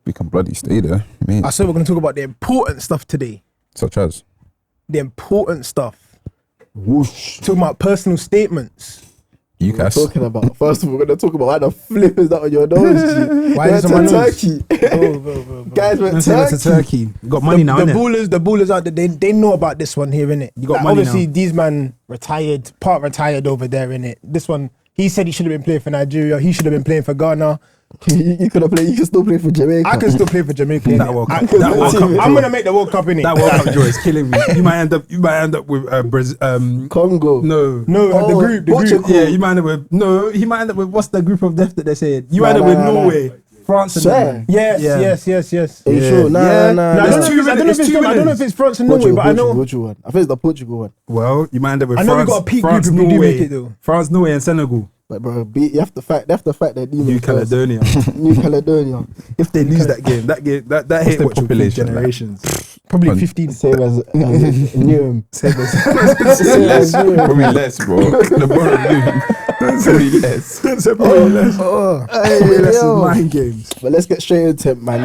We can bloody stay there, mate. I said we're going to talk about the important stuff today. Such as? The important stuff. Whoosh. Talking about personal statements. You We're guys. talking about. First of all, we're gonna talk about why the flip is that on your nose, G. Why is it Went on my to nose? Turkey. Bro. Guys went to Turkey. Turkey. Got money now, the innit? ballers out there, they know about this one here, innit? You got money obviously, now. these man part retired over there, innit? This one, he said he should have been playing for Nigeria. He should have been playing for Ghana. You could have played. You can still play for Jamaica. I can still play for Jamaica. That innit? World Cup. I- That World Cup I'm gonna make the World Cup, innit? That World Cup draw is killing me. You might end up with Brazil. Congo. No. No, the group. Portugal. Yeah, you might end up with he might end up with what's the group of death that they said? You might end up with Norway, France, and Swear. them. Yes. Are you sure? Nah. I don't There's two know if winners. it's France and Norway, but I know. Portugal one. I think it's the Portugal one. Well, you might end up with I know we France, got a peak France, group if we do Norway, make it, though. France, Norway, and Senegal. But bro, you have to fight. They have to fight their demons. New first. Caledonia. New Caledonia. If they lose that game, that hit the what will feed population, generations. Probably On- 15. Same as Newham. Same as Less, probably less, bro. The borough probably less. probably less. Probably less yo. than 9 games. But let's get straight into it, man.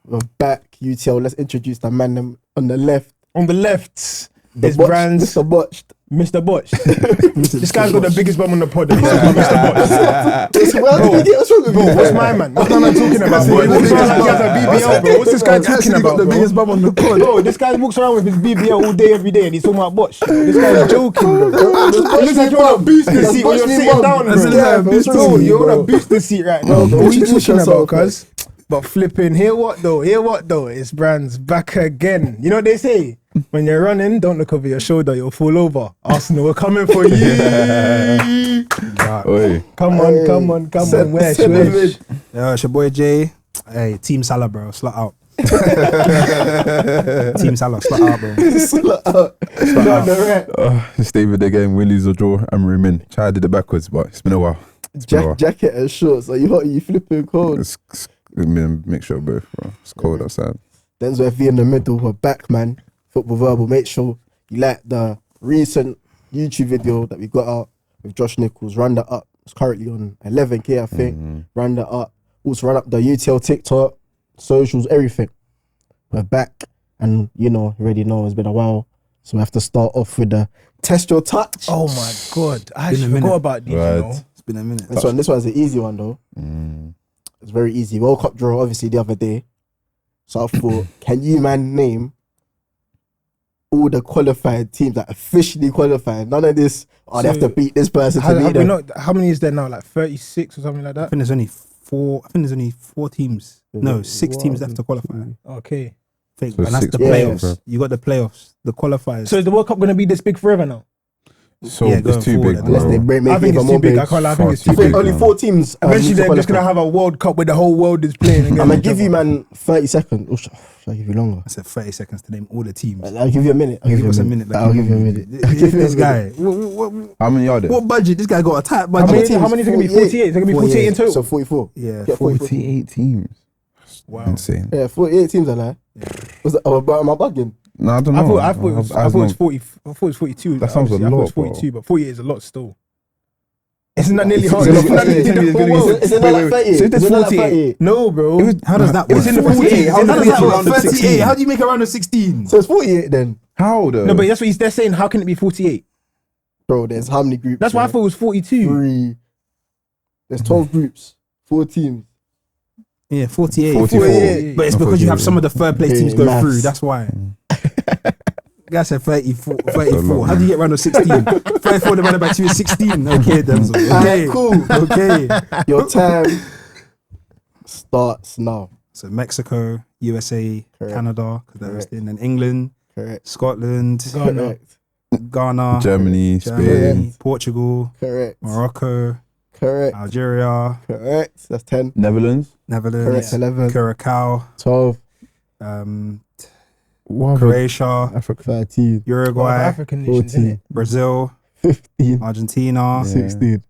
We're back, UTL. Let's introduce the man them on the left. On the left is Botched, Brandz, Mr. Botched. Mr. Botch. This guy's got the biggest bum on the pod. Mr. Botch. What's wrong with Bro, you? what's my man? What's my man talking about? Bro? He walks around like he has a BBL, bro. What's this guy talking about, the bro? biggest bum on the pod. Bro, this guy walks around with his BBL all day, every day, and he's talking about Botch. This guy's joking, bro. It looks like you're on a booster seat when you're sitting down, bro. You're on a booster seat right now, bro. What you talking about, cuz? But flipping, hear what though? It's Brandz back again. You know what they say? When you're running, don't look over your shoulder, you'll fall over. Arsenal, we're coming for you. Oi. Come on. Where's Yeah, it's your boy Jay. Hey, Team Salah, bro. Slut out. Team Salah, slut out, bro. It's David again. Win, lose or draw. I'm Rumin. Try did it backwards, but it's been a while. Jacket and shorts. Are you flipping cold? It's a mixture of both, bro. It's cold outside. Denzel FV in the middle. We're back, man. Football Verbal. Make sure you like the recent YouTube video that we got out with Josh Nichols. Run that up. It's currently on 11K, I think. Run that up. Also run up the UTL TikTok, socials, everything. We're back. And you already know it's been a while. So we have to start off with the test your touch. Oh my god, I Been a actually forgot minute. about these, Right. you know. It's been a minute. This one's an easy one though. It's very easy. World Cup draw, obviously, the other day. So I thought, can you, man, name all the qualified teams that officially qualified? None of this, they have to beat this person to beat them. How many is there now? Like 36 or something like I that? think there's only 4 teams. No, 6 teams left to qualify. Okay. Think. So And that's 6 the players. playoffs. You got the playoffs, the qualifiers. So is the World Cup going to be this big forever now? So Yeah, going it's too forward, big, Unless they bro. make I think it it's even too more big. big. I can't lie. I Far think it's too too I think big. big. only 4 teams. Eventually need to they're just going to qualify. have a World Cup where the whole world is playing against I'm going each to give you, other. man, 30 seconds. Oh, should I give you longer? I said 30 seconds to name all the teams. I'll give you a minute. Give us a minute. like, I'll give you a minute. This guy. What How many are there? budget? This guy got a tight How budget. many is it going to be? 48? Is it going to be 48 in total? So 44. Yeah, Yeah, 48 teams. Wow. Insane. Yeah, 48 teams, I lie. Was that, am I bugging? No, I don't know. I thought it was 40. I thought it was 42. That sounds a obviously. I thought it was lot, 42, but 48 is a lot still. Isn't that nearly hard? Is it Isn't that nearly- Is it not like 38? So if there's Is it not like 48. 38? No, bro. How does that If work? it's in the 48, How does that work? round of 38. 16? How do you make a round of 16? So it's 48 then. How though? No, but that's what they're saying. How can it be 48? Bro, there's how many groups? That's why I thought it was 42. 3. There's 12 groups. 4 teams. Yeah, 48. 44. But it's No, because you have 48. some of the third place teams go Maths. through. That's why. Guy said 34. a 34. lot, How do you get round of 16? 34 divided by 2 is 16. Okay, Denzel. Okay, Alright, cool. Okay. Your time starts now. So Mexico, USA, Correct. Canada, because they're Correct. in, and England, Correct. Scotland, Correct. Ghana, Germany, Germany, Spain, Portugal, Correct. Morocco, Correct. Algeria, Correct. That's 10. Netherlands. Netherlands, Correct. 11. Curacao, 12. What Croatia, Africa. 13. Uruguay, African nations, 14. innit? Brazil, 15. Argentina, 16.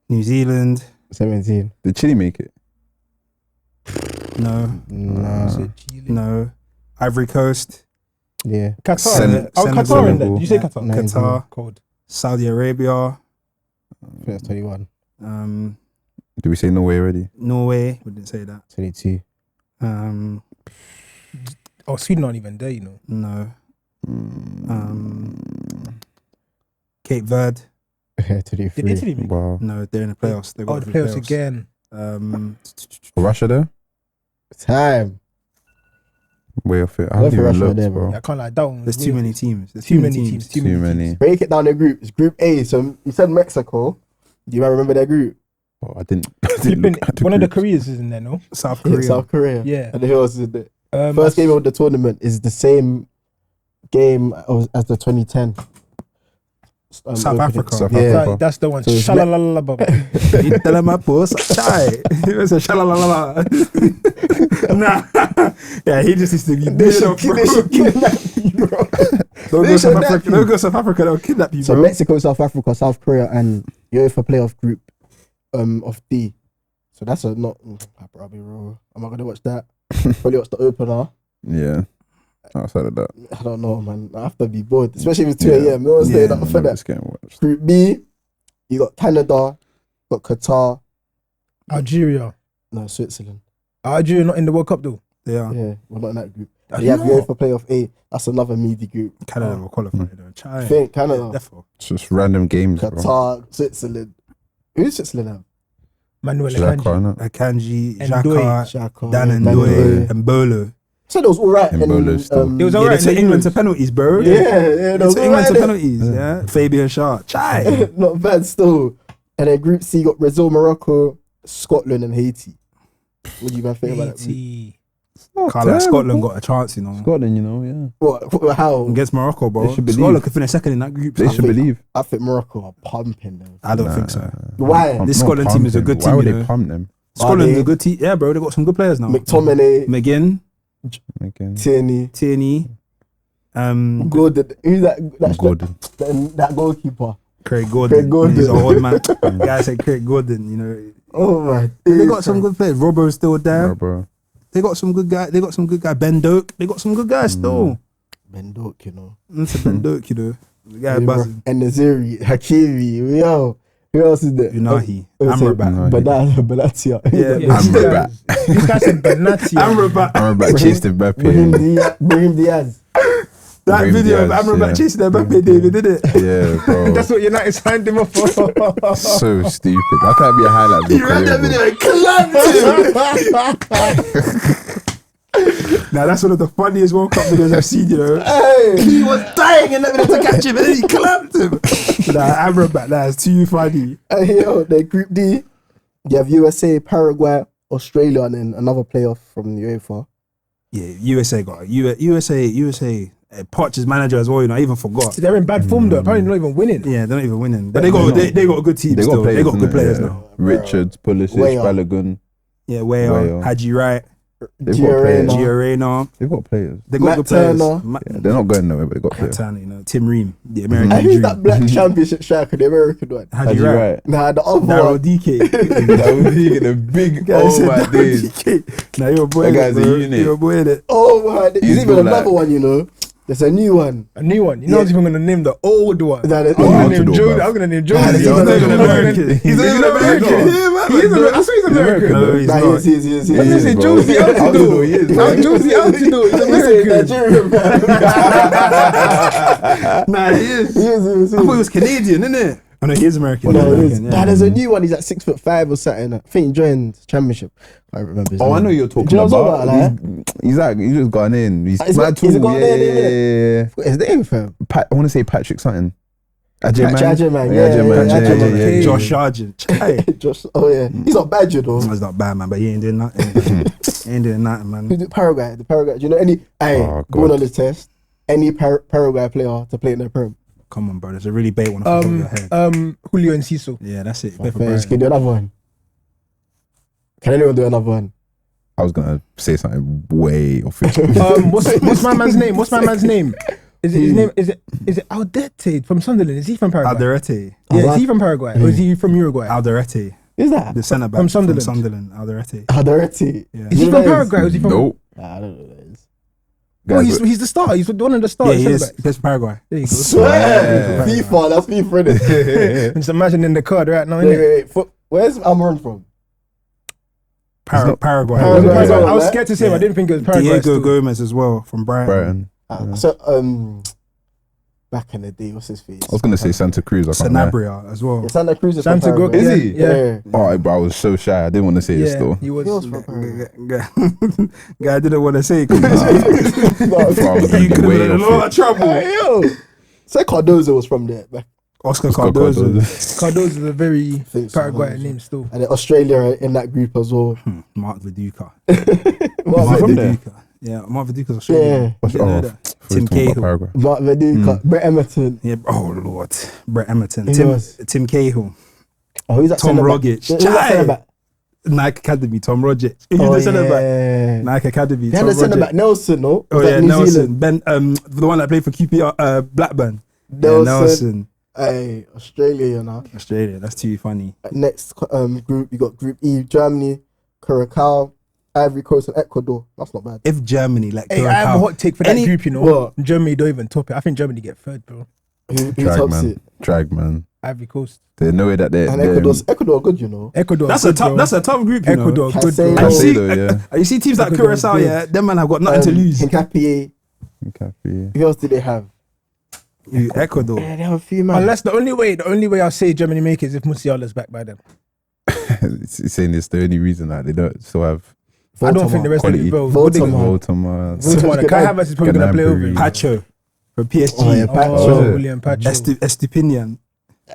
New Zealand. 17. Did Chile make it? No, Nah. no. Ivory Coast, Yeah. Qatar. Senegal. Qatar in there. Senegal. Did you say Qatar? No. Qatar, Cold. Saudi Arabia, I think that's 21. Did we say Norway already? Norway, we didn't say that. 22. Oh, Sweden aren't even there, you know. No. Cape Verde. Yeah, 23. Did Italy make? Wow. No, they're in the playoffs. They got The playoffs again. Russia there? Time. Way off it. I Go haven't for even Russia looked, there, bro. I can't lie, that one. There's too many teams. There's Too many teams. Too many teams. Break it down the group. It's Group A. So you said Mexico. Do you remember their group? Oh, I didn't Flipping, look at the one of the groups. Koreas is in there, no? South Yeah, Korea. South Korea. Yeah. And who else is in there? that's- First game of the tournament is the same game as the 2010. South opening. Africa. South Yeah. Africa. That's the one. So it's Shalalalababa. You tell him I post. Chai. He was a shalalala. Nah. Yeah, he just used to be They should kidnap you, bro. Don't They go should South kidnap Africa. you. Don't go South Africa. They'll kidnap you, So bro. Mexico, South Africa, South Korea, and UEFA playoff group of D. So that's a not. I'll probably roll. Am I gonna watch that? Probably watch the opener. Yeah. Outside of that. I don't know, man. I have to be bored, especially if it's 2 Yeah. a.m. No one's staying up for that. It's getting watched. Group B, you got Canada, got Qatar, Algeria. no Switzerland. Algeria not in the World Cup though. Yeah. Yeah, we're not in that group. Are You have you not? UEFA playoff A. That's another meaty group. Canada will qualify, though. Chai. I think Canada, Defo. It's just random games, bro. Qatar, Switzerland. Who's Switzerland have? Manuel Xhaka, Akanji. innit? Akanji, Ndoye. Xhaka, Xhaka, Dan and Ndoye. Ndoye, and Bolo. So it was all right. Mbolo still. It was Yeah, alright. they took England to penalties, bro. Yeah, They that was took all England to right. penalties, yeah. Fabian Schär. Chai. Not bad still. And then Group C got Brazil, Morocco, Scotland, and Haiti. What do you man think about that? group? Haiti. Can't let Scotland got a chance, you know. Scotland, you know, yeah. What? How? Against Morocco, bro. They should believe. Scotland could finish second in that group. They so should believe. I think Morocco are pumping them. I don't think so. Why? This Scotland team is a good Why team, would you they know. pump them? Scotland's they? a good team. Yeah, bro. They got some good players now. McTominay, McGinn, Again. Tierney, Tierney, Gordon. Who's that? Gordon. That goalkeeper. Craig Gordon. Craig Gordon. He's an old man. Guy said Craig Gordon, you know. Oh my! They got some good players. Robbo's still there. Bro. They got some good guys. They got some good guys. Ben Doak. They got some good guys still. Mendok, you know. That's a Ben Doak, you know. The guy buzzing. And Naziri, Hakimi, yo. Who else is there? Unahi. Amrabat. Unahi. Benatia. Yeah. Amrabat. This guy said Benatia. Amrabat. Amrabat chased Brahim Mbappe. Diaz. That Brahim video of Diaz, Amrabat yeah. chasing Mbappe, David, did it? Yeah, bro. That's what United signed him up for. So stupid. That can't be a highlight of your career, bro. Now that's one of the funniest World Cup videos I've seen, you know. Hey. He was dying and that video to catch him and then he clapped him. Nah, Amrabat, that's too funny. Yo, the Group D, you have USA, Paraguay, Australia, and then another playoff from the UEFA. Yeah, USA got it. USA. Poch's manager as well, you know. I even forgot. They're in bad form though. Apparently not even winning. Yeah, they're not even winning, but they got a good team. They got still. players. They got good innit? players Yeah. now. Richards, Pulisic, Way up. Balogun. Yeah, Whale, Whale. Haji Wright, They've got players. Giorena. They've got players. They got Matt good players. Turner. Yeah, they're not going nowhere, but they got Matt players. Turner, you know. Tim Ream, the American And who's dream. that black championship striker, the American one? Haji Wright. Nah, the other Daryl one. DK. That was he the big. Guy Oh said my Daryl days. DK. Now you're a boy. That guy's a unit. You're a boy in it. Oh my, there's He's even got another like- one, you know. There's a new one. A new one. You know, I was even gonna name the old one. Nah, I was oh, gonna how name to do Joe. it, I was gonna name Joe. Nah, he's not even American. He's not even American. Yeah, man. He is American. I swear he's American. No, he's Nah, not. he is. I was gonna say bro. Josie How to do Altidore. he is, I'm man. Josie Altidore. He's He's American. Nigerian, man. Nah, he is. He is. I thought he was Canadian, innit? Oh no, he is American. No, He's it is. American, Nah, there's a new one. He's at 6'5" or something. I think he joined championship. I don't remember his name. Oh, I know you're talking Do you know what I'm about. talking about, He's like, he's just gone in. He's He's mad got- he's tall. got Yeah, in, yeah, innit? yeah. What's his name, fam? I want to say Patrick something. Ajay Ajay man, Yeah, yeah, Ajay man. yeah, Ajay man. Yeah. Josh Sargent. Hey. Just, oh yeah, he's not bad, you know. That's not bad, man, but he ain't doing nothing. He ain't doing nothing, man. Who's the Paraguay? The Paraguay. Do you know any? Hey, Oh, going God. on this test. Any Paraguay player to play in their prem? Come on, bro. There's a really bait one off the top of your head. Julio Enciso. Yeah, that's it. My Play for friends, Brighton. can you do another one? Can anyone do another one? I was gonna say something way off it. What's my man's name? What's my man's name? Is it his name? Is it Aldete from Sunderland? Is he from Paraguay? Alderete. Yeah, is he from Paraguay or is he from Uruguay? Alderete. Who's that? The centre back From Sunderland. Alderete. Alderete. Yeah. Is he from Paraguay or is he from? Nope. Nah, I don't know who that is. Oh, he's the starter. He's one of the Yeah, starters. he is. He plays for Paraguay. There you go. Swear. FIFA, that's FIFA, innit? Just imagining the card right now, Wait, innit? wait. Where's Amaran from? Paraguay. Paraguay. I was scared to say him. I didn't think it was Paraguay. Diego still. Gomez as well from Brighton. So, back in the day, what's his face? I was gonna say Santa Cruz. I can't lie. Sanabria as well. Yeah, Santa Cruz is Santa from Cruz, Paraguay. Is he? Yeah. Yeah. Oh, but I was so shy. I didn't want to say it still. He was. He was from Paraguay. Guy didn't want to say it. No, I was He could have way been in a off lot of trouble. Hey, yo. Say Cardozo was from there. Back. Oscar Oscar Cardozo. Cardozo is a very Think so, Paraguayan huh? name still. And then Australia in that group as well. Mark Viduka. Mark from Viduka. there? Yeah, Mark Viduka's Australian. Yeah. You know that? Tim Cahill. Paraguay. Mark Viduka. Brett Emerton. Yeah. Oh Lord, Brett Emerton. Who else? Tim Cahill. Oh, who's that? Tom centre-back? Rogic. Who's that centre-back? Nike Academy. Tom Rogic. Who's Oh, the centre back? yeah. Nike Academy. They had Tom a centre-back, Rogic. Nelson, no? Oh Was that yeah, New Nelson. Zealand? Ben, the one that played for QPR, Blackburn. Yeah, Nelson. Nelson. Hey, Australia, you know. Australia. That's too funny. Next group, you got Group E, Germany, Curacao, Ivory Coast, and Ecuador. That's not bad. If Germany, like Hey, I have a Curacao, hot take for that Any- group, you know. What? Germany don't even top it. I think Germany get third, bro. Who Drag tops man. it? Drag man. Ivory Coast. There's no way that they're. And Ecuador good, you know. Ecuador. that's good, a tough. bro. That's a tough group. You know? Ecuador. Good, bro. Caicedo. And you see, Caicedo, yeah. you see teams like Ecuador Curacao, good. yeah, them man have got nothing to lose. Hincapié. Okay, Who else did they have? Ecuador. Yeah, they have a few, man. Unless the only way I'll say Germany make it is if Musiala's back by then. It's saying it's the only reason that they don't still have I don't think the rest quality. of it, bro. Voldemort. Voldemort. Kai Havertz is probably gonna play over him. Pacho from PSG. Oh, yeah, Pacho. Oh, William Pacho. Estupinian.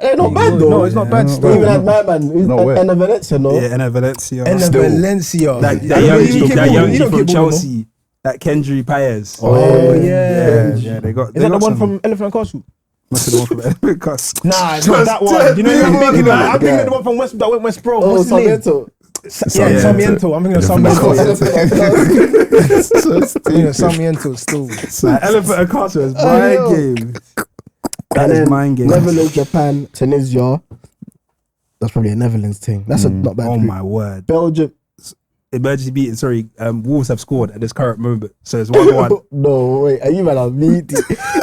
They're not bad, though. No, it's not bad. Yeah, Still. They even had my man, who's No way. Enna Valencia, no? Yeah, and Valencia. And Still. Valencia. That Yeah, young he G, keep that balling. young He G don't from keep balling, no. Chelsea. That Kendry Paez. Oh, yeah. Yeah, they got. Is that the one from Elephant Castle? Must have the one from Cast. Nah, it's not that one. You know what I'm thinking of? I'm thinking of the one from West, that went West Brom. Oh, What's his name? Sarmiento. Yeah, Sarmiento. I'm thinking of Sarmiento. Sarmiento still. Elephant and Castle is Oh, my yo. game. That And is then mind game. Netherlands, Japan, Tunisia. That's probably a Netherlands thing. That's a not bad Oh group. my word. Belgium. Emergency beating. Sorry, Wolves have scored at this current moment, so it's 1-1. No, wait. Are you man a meaty?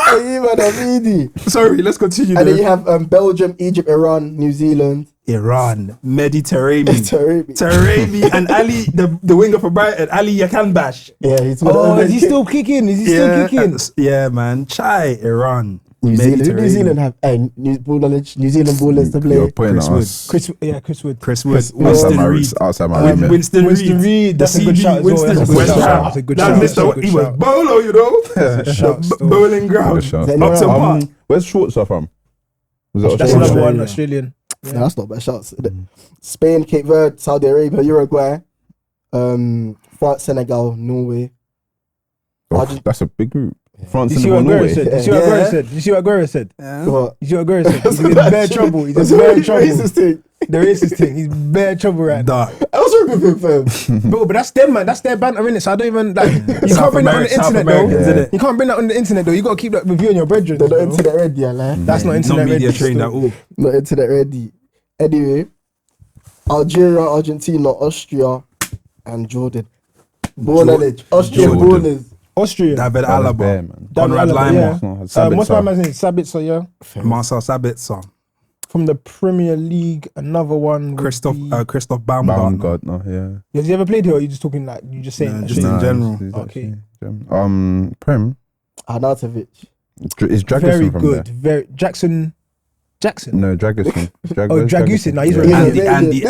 Are you man a meaty? Sorry, let's continue. And then you have Belgium, Egypt, Iran, New Zealand. Iran, Mediterranean. Taremi. Taremi and Ali, the winger for Brighton, Ali Yakanbash. Yeah, he's Oh, is he still kicking? Is he still kicking? Yeah, man. Chai, Iran. New Zealand. Who New Mediterranean. Zealand have New Zealand ballers to play. You're putting Chris on Wood. us. Chris Wood. Chris Wood. Outside Winston my Reed. outside my remit. Winston Reed. That's a good CB, shout as well. Winston That's a good West shout. Ham. That's a good That shout. Mr. That's a good He was shout. bolo, you know. That's a shout still. Bowling ground. Good shout. Then Up to you're par. Where's Schwarzer from? Was it That's Australia? another one, Australia. Australian. No, that's not bad shots. Spain, Cape Verde, Saudi Arabia, Uruguay, France, Senegal, Norway. Oh, that's a big group. France You and see what Aguero Norway. said? You see what Aguero said? You see what Aguero said? What? You see what Aguero said? He's in bare trouble. He's in bare trouble. The racist thing. He's bare trouble right now. Dark. I was wrong with him, fam. Bro, but that's them, man. That's their banter, innit? So I don't even, like, you can't South bring that on the South internet, Americans, though. innit? You can't bring that on the internet, though. You got to keep that with you and your brethren. They're not bro. internet ready, yeah, like. That's not Not internet media ready. trained at still. all. Not internet ready. Anyway, Algeria, Argentina, Austria, and Jordan. Ball knowledge. Austrian Jordan. ballers. Austria. David That was Alaba. bare, man. Conrad David Alaba, Laimer. yeah. Arsenal had Sabitzer. What's my man's name? Sabitzer, yeah. Marcel Sabitzer. From the Premier League, another one. would Christoph be- Christoph Baumgartner. Baumgartner, yeah. Has he ever played here, or are you just talking like, you just saying? Nah, that just shit? in general. he's Okay. actually German. Prem. Arnautovic. Is Dragusin Very from good. there? Very Jackson. No, Dragusin. Oh, Dragusin. No, he's Yeah. right. Andy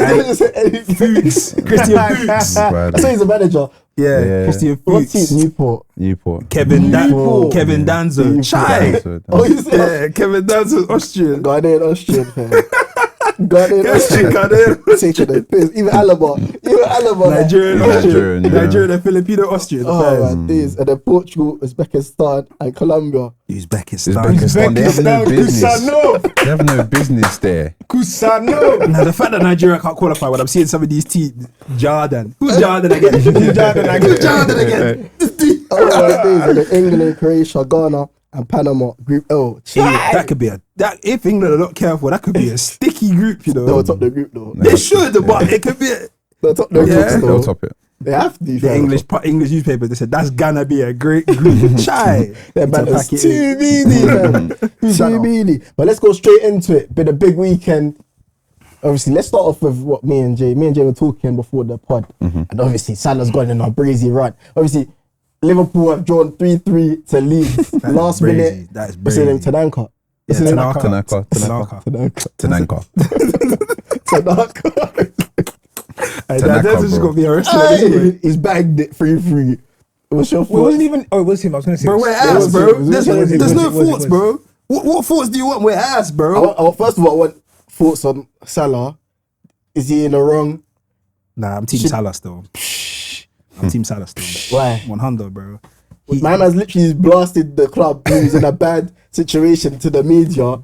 Fuchs. Christian Fuchs. Bad. I say he's a manager. Yeah, Yeah. Christian What's Fuchs. his Newport? Newport. Kevin Newport. Kevin Danzo. Chai. Oh, he's Yeah, Kevin Danzo's Austrian. Ghanaian Austrian, fam. Ghanaian Austrian. Ghanaian. Taking the piss. Even Alaba. like- Nigerian Nigerian, Austrian. yeah. Nigerian and Filipino Austrian. Oh, my days. And then Portugal, Uzbekistan, and Colombia. Uzbekistan. Uzbekistan. They have no business. Kusano. They have no business there. Kusano. Now the fact that Nigeria can't qualify when I'm seeing some of these teams, Jordan. Who's Jordan again? Who's Jordan again? Who's Jordan again? Oh, my days. And then England, Croatia, Ghana, and Panama. Group L. That could be if England are not careful, that could be a sticky group, you know. They'll top the group, though. They should, but it could be. They'll top the Yeah. group, They'll though. top it. They have to. The English newspaper, they said, that's gonna be a great chai. That man is too meaty, man. Too meaty. But let's go straight into it. Been a big weekend. Obviously, let's start off with what me and Jay were talking before the pod. And obviously, Salah's gone in a brazy run. Obviously, Liverpool have drawn 3-3 to Leeds. Last minute. That's brazy. Tanaka. That's just gonna be arrested. He's bagged it 3-3. What's your It wasn't even. Oh, it was him. I was gonna say. Bro, we're ass, bro. There's no thoughts, bro. What thoughts do you want? We're ass, bro. First of all, I want thoughts on Salah. Is he in the wrong? Nah, I'm Team Salah still. I'm Team Salah still. Why? 100, bro. My man's literally blasted the club. He was in a bad situation to the media.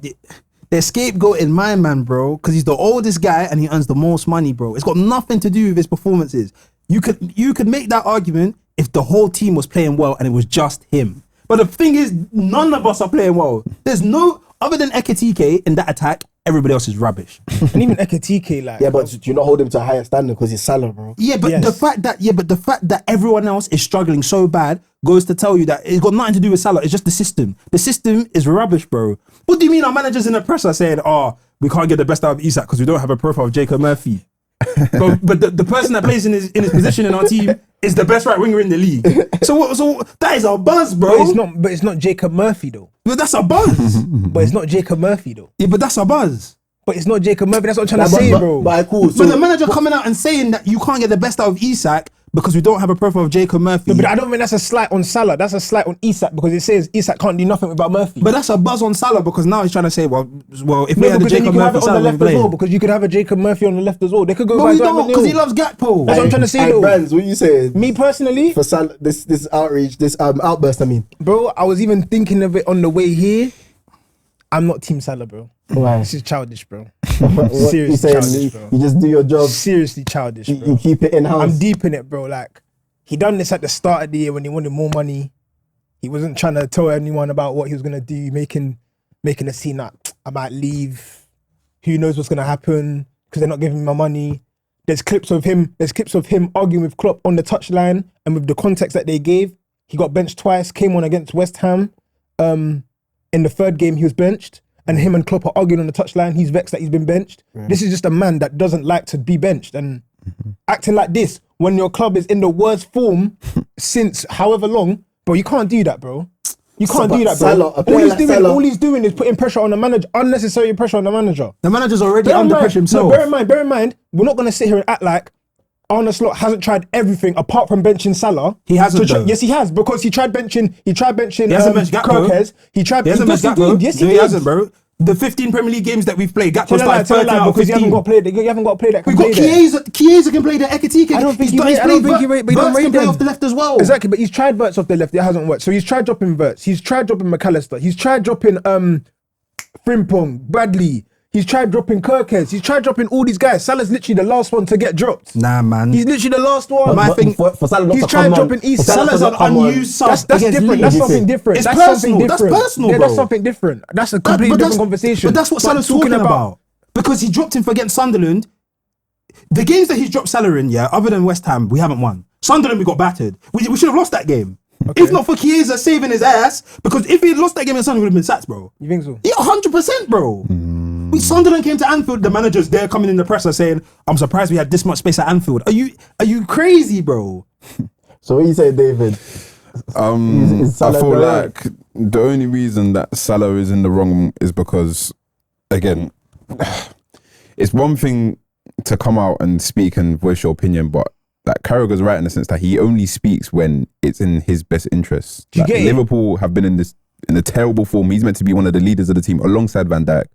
They're scapegoating my man, bro, because he's the oldest guy and he earns the most money, bro. It's got nothing to do with his performances. You could make that argument if the whole team was playing well and it was just him. But the thing is, none of us are playing well. There's no, other than Ekitike in that attack, everybody else is rubbish. And even Ekitike, like. Yeah, but do you not hold him to a higher standard because he's Salah, bro? Yeah, but the fact that everyone else is struggling so bad goes to tell you that it's got nothing to do with Salah. It's just the system. The system is rubbish, bro. What do you mean our managers in the press are saying, we can't get the best out of Isak because we don't have a profile of Jacob Murphy? but the person that plays in his position in our team is the best right winger in the league. So that is a buzz, bro. But it's not Jacob Murphy though. But that's a buzz. But it's not Jacob Murphy though. Yeah, but that's a buzz. But it's not Jacob Murphy. That's what I'm trying to say, bro. But cool. So the manager coming out and saying that you can't get the best out of Isak because we don't have a profile of Jacob Murphy. No, but I don't think that's a slight on Salah. That's a slight on Isak because it says Isak can't do nothing without Murphy. But that's a buzz on Salah because now he's trying to say, well, if we had a because then you Jacob could have Murphy, it on the Salah left would as play. well. Because you could have a Jacob Murphy on the left as well. They could go But by we don't because he loves Gakpo. That's what I'm trying to say though. Brandz, what you saying? Me personally, For Salah, this outreach, this outburst, I mean. bro, I was even thinking of it on the way here. I'm not Team Salah, bro. Why? This is childish, bro. What Seriously you saying? childish, bro. You just do your job. Seriously childish, bro. You keep it in house. I'm deep in it, bro. Like, he done this at the start of the year when he wanted more money. He wasn't trying to tell anyone about what he was gonna do, making a scene that I might leave. Who knows what's gonna happen because they're not giving me my money. There's clips of him arguing with Klopp on the touchline, and with the context that they gave, he got benched twice. Came on against West Ham. In the third game, he was benched, and him and Klopp are arguing on the touchline. He's vexed that he's been benched. This is just a man that doesn't like to be benched and acting like this when your club is in the worst form since however long, bro. You can't do that, bro. You can't do that, bro. All he's doing is putting pressure on the manager, unnecessary pressure on the manager. The manager's already under pressure himself. No, bear in mind, we're not gonna sit here and act like Arne Slot hasn't tried everything apart from benching Salah. He hasn't. Yes, he has, because he tried benching. He hasn't benched Gakpo. He hasn't benched Gakpo. Yes, he No, did. he hasn't, bro. The 15 Premier League games that we've played, Gakpo started 13 out of 15. Because you haven't got to play that. We've got Chiesa can play the Ekitike. I don't think we don't rate him off the left as well. Exactly, but he's tried Verts off the left. It hasn't worked. So he's tried dropping Verts. He's tried dropping McAllister. He's tried dropping Frimpong, Bradley. He's tried dropping Kirkes. He's tried dropping all these guys. Salah's literally the last one to get dropped. Nah, man. He's literally the last one. But for Salah not he's to tried come dropping East. Salah's an unused sub. That's different. That's something different. It's That's personal. something That's different. personal, Yeah, bro. that's something different. That's a completely different conversation. But that's what Salah's talking about. Because he dropped him for against Sunderland. The games that he's dropped Salah in, other than West Ham, we haven't won. Sunderland, we got battered. We should have lost that game. Okay. If not for Chiesa saving his ass, because if he had lost that game in Sunderland, we would have been sacked, bro. You think so? Yeah, 100%, bro. Sunderland came to Anfield, the managers there coming in the press are saying, I'm surprised we had this much space at Anfield. Are you crazy, bro? So what you say, David? I feel like the only reason that Salah is in the wrong is because, again, it's one thing to come out and speak and voice your opinion, but like Carragher's right in the sense that he only speaks when it's in his best interests. Like, Liverpool have been in a terrible form. He's meant to be one of the leaders of the team alongside Van Dijk,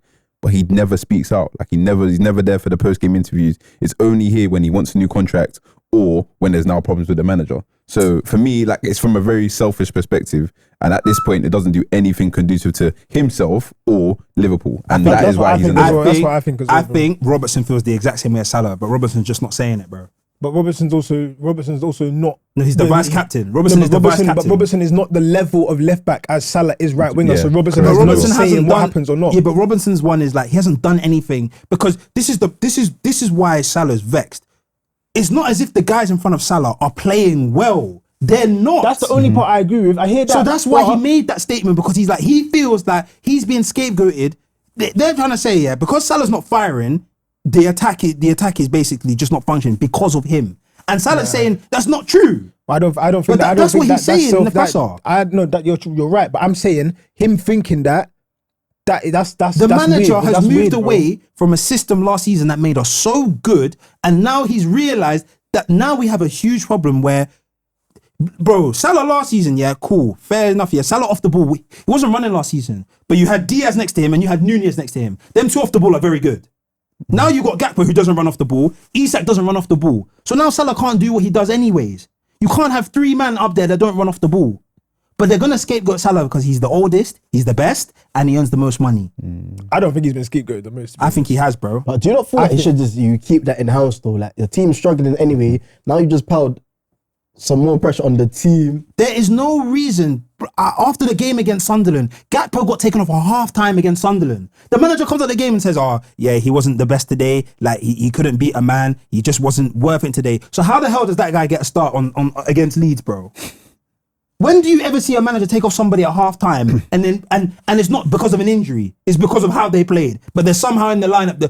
but he never speaks out. Like he's never there for the post-game interviews. It's only here when he wants a new contract or when there's now problems with the manager. So for me, like, it's from a very selfish perspective, and at this point, it doesn't do anything conducive to himself or Liverpool, and that is why he's in the. That's what I think. I think Robertson feels the exact same way as Salah, but Robertson's just not saying it, bro. But Robertson's also not. No, he's the vice captain. Robertson is the vice captain. But Robertson is not the level of left back as Salah is right winger. So Robertson has no say in what happens or not. Yeah, but Robertson's one is like he hasn't done anything, because this is why Salah's vexed. it's not as if the guys in front of Salah are playing well. They're not. That's the only part I agree with. I hear that. So that's why he made that statement, because he's like, he feels like he's being scapegoated. They're trying to say, yeah, because Salah's not firing, the attack is basically just not functioning because of him. And Salah's saying that's not true. I don't think that's what he's saying in the presser. I know that you're right, but I'm saying him thinking that's the manager weird. has That's moved weird, away from a system last season that made us so good, and now he's realized that now we have a huge problem where, bro, Salah last season, yeah, cool, fair enough, yeah, Salah off the ball, he wasn't running last season, but you had Diaz next to him and you had Nunez next to him. Them two off the ball are very good. Now you got Gakpo who doesn't run off the ball, Isak doesn't run off the ball. So now Salah can't do what he does anyways. You can't have 3 men up there that don't run off the ball. But they're going to scapegoat Salah because he's the oldest, he's the best, and he earns the most money. I don't think he's been scapegoated the most. I think he has, bro. But do you not feel like you keep that in house though? Like your team's struggling anyway. Now you just piled some more pressure on the team. There is no reason. After the game against Sunderland, Gakpo got taken off at half-time against Sunderland. The manager comes out the game and says, oh, yeah, he wasn't the best today. Like, he couldn't beat a man. He just wasn't worth it today. So how the hell does that guy get a start on against Leeds, bro? When do you ever see a manager take off somebody at half-time and it's not because of an injury, it's because of how they played, but they're somehow in the lineup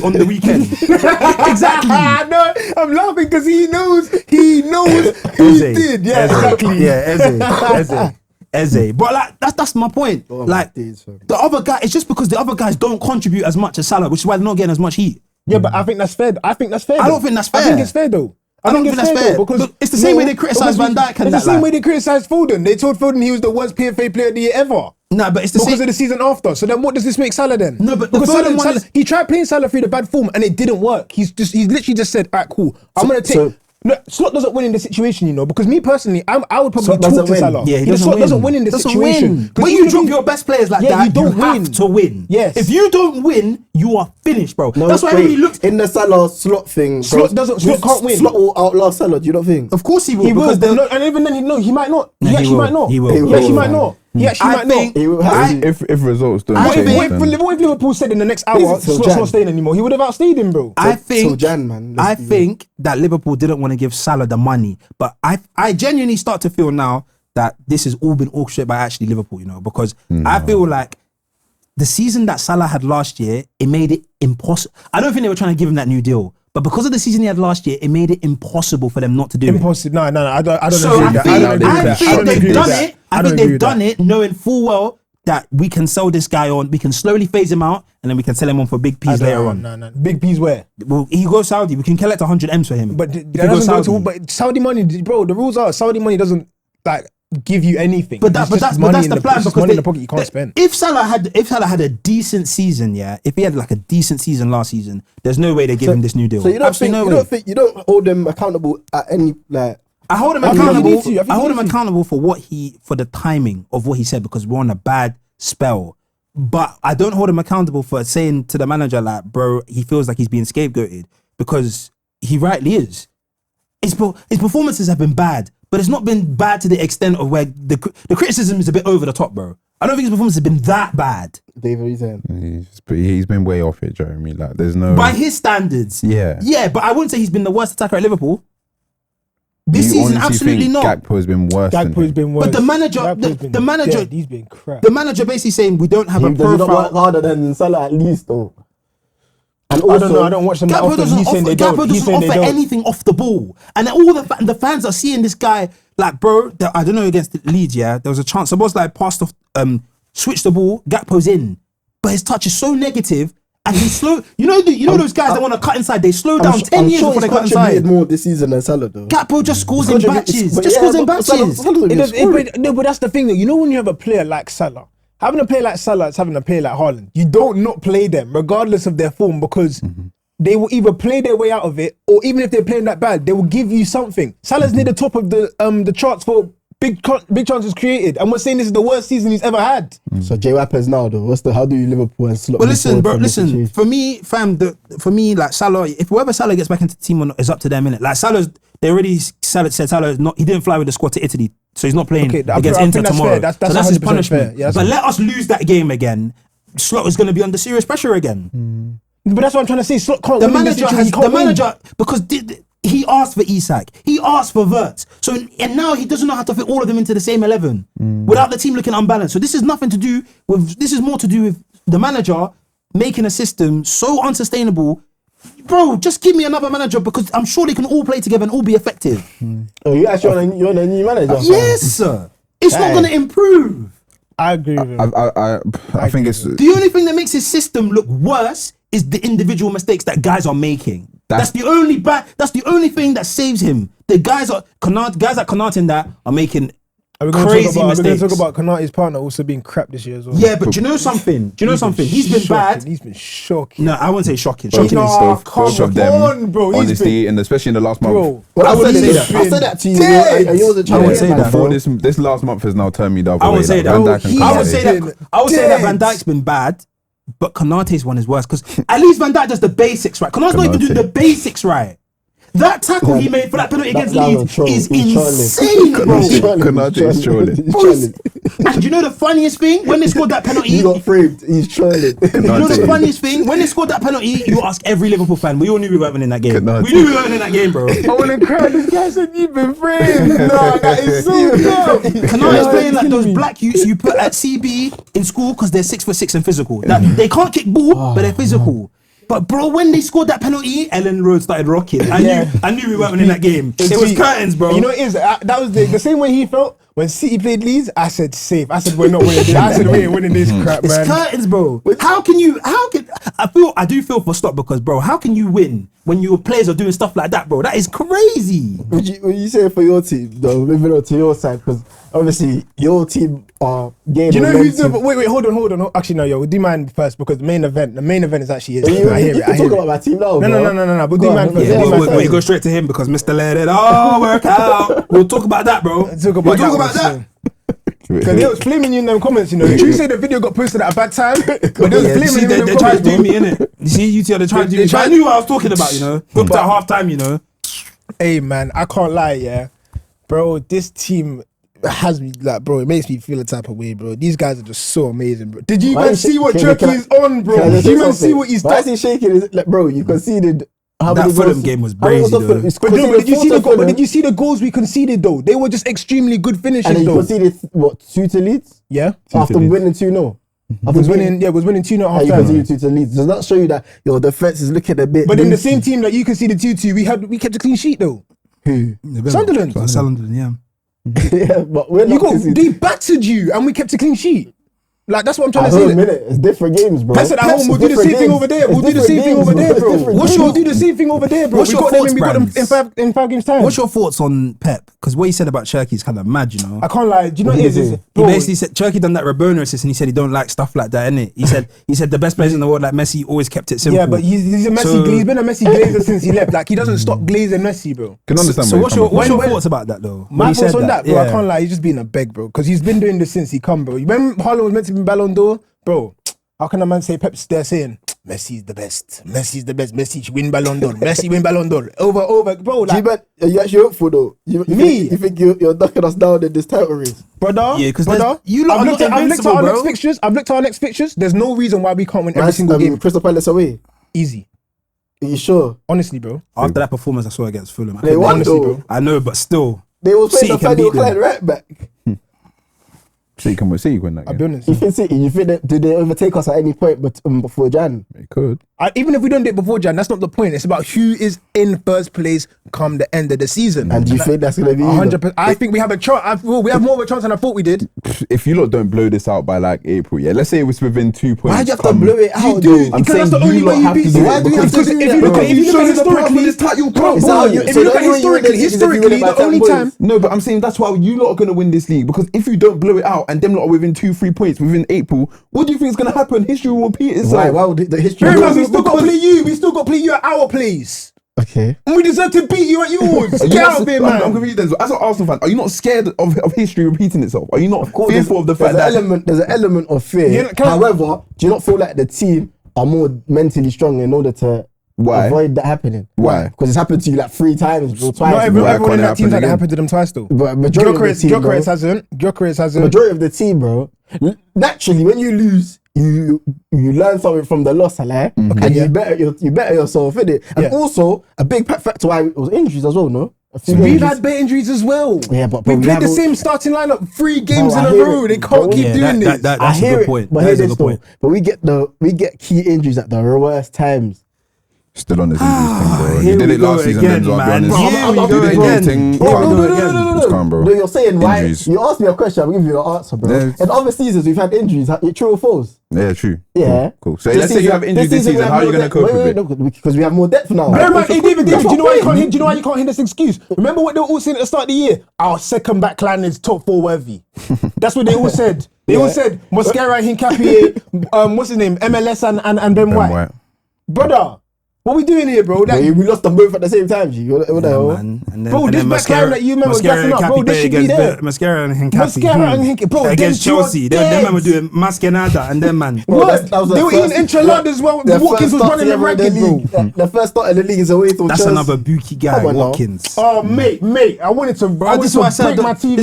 on the weekend? Exactly. No, I'm laughing because he knows he did. Yeah, exactly. Yeah, Eze. But like that's my point. Oh, like the other guy, it's just because the other guys don't contribute as much as Salah, which is why they're not getting as much heat. Yeah, but I think that's fair. I don't think that's fair. I think it's fair though. I don't think that's fair because it's the same way they criticise Van Dijk. It's the same way they criticised Foden. They told Foden he was the worst PFA player of the year ever. Nah, but it's the because of the season after. So then, what does this make Salah then? No, but because Salah, he tried playing Salah through the bad form and it didn't work. He literally just said, "Alright, cool. I'm gonna take." No, Slot doesn't win in the situation, you know, because me personally, I would probably talk to Salah. Yeah, Slot doesn't win in the situation. When you drop your best players like that, you don't have to win. Yes. If you don't win, you are finished, bro. No, that's why everybody looks in the Salah Slot thing. Slot can't win. Slot will outlast Salah. Do you not think? Of course he will. He will, and even then, he might not. He actually might not. He will. He actually might not. He actually might not. If results don't What change, if Liverpool said in the next hour, Slot's not staying anymore? He would have outstayed him, bro. I think that Liverpool didn't want to give Salah the money, but I genuinely start to feel now that this has all been orchestrated by actually Liverpool, you know, because I feel like the season that Salah had last year, it made it impossible. I don't think they were trying to give him that new deal. But because of the season he had last year, it made it impossible for them not to do it. Impossible. No, I don't so agree with that. I think they've done it knowing full well that we can sell this guy on, we can slowly phase him out, and then we can sell him on for big P's later on. No. Big P's where? Well, he goes Saudi. We can collect 100 M's for him. But Saudi money, bro, the rules are Saudi money doesn't like give you anything. But that's the plan, because money in the pocket you can't spend. If Salah had a decent season, yeah, if he had like a decent season last season, there's no way they give him this new deal. So you don't hold them accountable at any like. I hold him accountable for for the timing of what he said, because we're on a bad spell. But I don't hold him accountable for saying to the manager like, bro, he feels like he's being scapegoated, because he rightly is. His performances have been bad, but it's not been bad to the extent of where the criticism is a bit over the top, bro. I don't think his performance has been that bad. David, he's saying. He's been way off it, Jeremie. Like, there's no... By his standards. Yeah. Yeah, but I wouldn't say he's been the worst attacker at Liverpool. This season, absolutely not. Gakpo has been worse. But the manager, he's been crap. The manager basically saying we don't have a profile. Does he not work harder than Salah at least, though? And also, I don't know. I don't watch them that often. Gakpo doesn't offer anything off the ball, and all the fans are seeing this guy like, bro. I don't know, against Leeds, yeah, there was a chance. Someone's like passed off, switched the ball. Gakpo's in, but his touch is so negative. And he's slow. You know those guys that want to cut inside. They slow down 10 years before they cut inside. More this season than Salah, though. Gakpo just scores in batches. No, but that's the thing, though. You know, when you have a player like Salah, having a player like Salah is having a player like Haaland. You don't not play them, regardless of their form, because they will either play their way out of it, or even if they're playing that bad, they will give you something. Salah's near the top of the charts for big chances created, and we're saying this is the worst season he's ever had. So Jay Wappers now, though, how do you Liverpool and Slot? Well, listen, bro, for me, fam, like Salah, if whoever Salah gets back into the team or not, is up to them, innit? Like they already said Salah is not. He didn't fly with the squad to Italy, so he's not playing against Inter tomorrow. That's so that's his punishment. Yeah, but let us lose that game again. Slot is going to be under serious pressure again. But that's what I'm trying to say. Slot can't the win manager in this situation. because he asked for Isak. He asked for Wirtz. So and now he doesn't know how to fit all of them into the same 11 without the team looking unbalanced. So this is nothing to do with. This is more to do with the manager making a system so unsustainable. Bro, just give me another manager because I'm sure they can all play together and all be effective. Oh, you actually you're the new manager? Yes, sir. It's not going to improve. I agree with him. I think it's The only thing that makes his system look worse is the individual mistakes that guys are making. That's the only thing that saves him. The guys like Konate and that are making crazy mistakes. We're going to talk about Konate's partner also being crap this year as well. Yeah, but do you know something? He's been bad. He's been shocking. No, I wouldn't say shocking. both Come of them, on, bro. honestly, and especially in the last month. Bro, Well, I wouldn't say that. I said that to you. Dead. And you wasn't trying I to wouldn't get say mad, that. bro. Before this last month has now turned me the other way. I would say that. Van Dijk and I Konate. would say that Van Dijk's been bad, but Konate's one is worse because at least Van Dijk does the basics right. Konate's not even doing the basics right. That tackle he made for that penalty against Leeds is insane, bro. Konate is trolling. And you know the funniest thing? When they scored that penalty, He got framed. He's trolling. you know the funniest thing? When they scored that penalty, you ask every Liverpool fan. We all knew we weren't winning that game. Konate. We knew we weren't winning that game, bro. I want to cry. This guy said you've been framed. No, that is so dumb. Konate's playing like those black youths you put at CB in school because they're 6'6" and physical. They can't kick ball, but they're physical. But bro, when they scored that penalty, Ellen Road started rocking. I knew we weren't winning that game. It was curtains, bro. You know what it is? That was the same way he felt when City played Leeds. I said safe. I said we're not winning this. I said we ain't winning this crap, It's man. curtains, bro. I do feel for Slot because, bro, how can you win when your players are doing stuff like that, bro? That is crazy. What you say for your team, though, moving on to your side, because obviously your team are gaining. Do you know who's momentum. the? Wait, hold on. Actually, no, we'll do mine first because the main event is actually his. You I hear it. can talk about my team now. No. We'll do mine first. Yeah, We'll do mine we first. go straight to him because Mr. Let It All Work Out. We'll talk about that, bro. Talk about that. Because they was flaming you in them comments, you know. You say the video got posted at a bad time, but they was Yeah, you see, flaming you in they them tried to comments. do me, innit? You see, you two are trying to do me. But I knew what I was talking about, you know. Booked at half time, you know. Hey man, I can't lie, yeah, bro. This team has me like, bro. It makes me feel a type of way, bro. These guys are just so amazing, bro. Did you even see what Turkey is on, bro? Did you even see what he's Why is done? he shaking? Is it like, bro, you conceded. That Fulham game was crazy, though. But did you see the goals we conceded though? They were just extremely good And finishes then you though. conceded what, 2 to Leeds Yeah, after winning 2-0. was winning 2-0 at half You time. conceded 2 to Leeds. Does that show you that your defense is looking a bit? But in the loosey? same team that you conceded 2-2, we kept a clean sheet though. Who? Sunderland. Sunderland, yeah. Yeah, but we're not conceding. They battered you and we kept a clean sheet. Like that's what I'm trying At to home, say. innit? It's different games, bro. I said at home, we'll do the same thing over there. We'll do the same thing over there, bro. We'll do the same thing over there, bro. What's your thoughts, We got them Brandz? in 5 games time. What's your thoughts on Pep? Because what he said about Cherky is kind of mad, you know. I can't lie. Do you know what it is? He Bro, basically said Cherky done that Rabona assist and he said he don't like stuff like that, innit? He said the best players in the world like Messi always kept it simple. yeah, but he's a Messi. So- He's been a Messi glazer since he left. Like he doesn't stop glazing Messi, bro. Can understand. So where what's you're your coming from. thoughts about that though? When My he thoughts said on that, bro. yeah. I can't lie. He's just being a beg, bro. Because he's been doing this since he come, bro. When Haaland was meant to be Ballon d'Or, bro. How can a man say Pep's there saying Messi's the best? Messi's the best. Messi should win Ballon d'Or. Messi win Ballon d'Or. Over, bro. Like, Are you actually hopeful though? You think you're knocking us down in this title race? brother. Yeah, 'cause brother, you lot I've are looked not at invincible, our bro. next fixtures. I've looked at our next fixtures. There's no reason why we can't win every single game. Crystal Palace away. Easy. Are you sure? Honestly, bro. After that performance I saw against Fulham, I They couldn't- won honestly, though. bro. I know, but still. They will play City the can final beat them. Clyde right back. City can win that I'll be game. honest. You think City? You think that do they overtake us at any point? But before Jan, It could. Even if we don't do it before Jan, that's not the point. It's about who is in first place come the end of the season. and do you think that's gonna be 100%. I think we have a chance. We have more of a chance than I thought we did. If you lot don't blow this out by like April, yeah, let's say it was within 2 points. Why'd you have to blow it out? You do, though? I'm because that's saying the only you way lot you have to beat do it. Why do we have to Because do if that, you look bro? at historically, this title, bro. Is that how you- if so you look the at only way you win this historically, league is if you win it by the only 10 time. points. No, but I'm saying that's why you lot are going to win this league, because if you don't blow it out and them lot are within 2-3 points within April, what do you think is going to happen? History will repeat itself. Why would the history? Remember, we still got to play you. We still got to play you at our place. Okay. And we deserve to beat you at yours. Are you Get not- out of here, I'm man. confused, Denzel. As an Arsenal fan, are you not scared of history repeating itself? Are you not fearful of the fact that there's an element of fear. Yeah, can I- However, do you not feel like the team are more mentally strong in order to Why? avoid that happening? Why? Because it's happened to you like 3 times or twice. Not bro. Why everyone in can't it that team's happen had it again? happen to them twice, though. But majority of the team, bro. Gyökeres hasn't. Majority of the team, bro. Naturally, when you lose, you learn something from the loss, like, and you better yourself, innit? And also a big factor why it was injuries as well, no? We've had bad injuries as well. Yeah, but we played the same starting lineup 3 games in a row. They can't keep doing this. That's a good point. But here's the But we get key injuries at the worst times. Still on his injuries thing, bro. Here You did we it go last season, again, Denzel, man. I'll be honest. Here we You go did your again. thing. No, you're saying why? Injuries. You asked me a question, I'll give you an answer, bro. Yeah. In other seasons, we've had injuries. True or false? Yeah, true. Yeah. Cool. So let's say you have injuries this season. How are you going to cope with it? Because we have more depth now. Hey, David, do you know why you can't hear this excuse? Remember what they were all saying at the start of the year? Our second back line is top 4 worthy. That's what they all said. They all said Mosquera, Hincapié, what's his name? MLS and Ben White. Brother. What we doing here, bro? We lost them both at the same time, G. What the hell? Bro, this back line that you remember was gassing up, bro, this should be there. Mascara and Hincapié. Bro, against Chelsea. Them man were doing Maskenada and them man. What? They were eating enchiladas while Watkins was running the racket, bro. The first start of the league is away from That's Chelsea. another Buki guy, Watkins. Oh, mate, I wanted to break my TV, This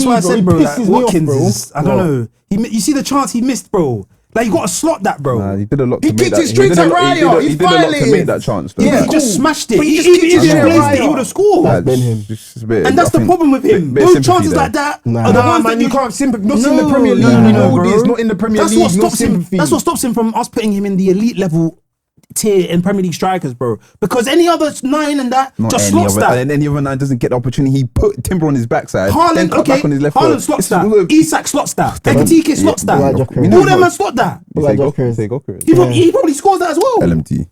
is why I said, bro, like, Watkins bro. is, I don't know. You see the chance he missed, bro. Like, you got to slot that, bro. Nah, he did a lot to He make kicked that. it straight to Raya. He did a lot to violated. make that chance, though. Yeah, he just smashed it. But he He just kicked it just straight placed it. Raya. He would have scored. That's been him. And that's the problem with him. Those chances like that are the ones that you can't sympathy. Not in the Premier League. Not in the Premier League. That's what stops him from us putting him in the elite level tier in Premier League strikers, bro. Because any other 9 and that Not just any slots other, that. and any other 9 doesn't get the opportunity. He put Timber on his backside, then Haaland, cut okay. back on his left foot. Haaland slots It's that. all- Isak slots that. Ekitike slots that. All them man slot that. Say Goku. He probably scores that as well. LMT.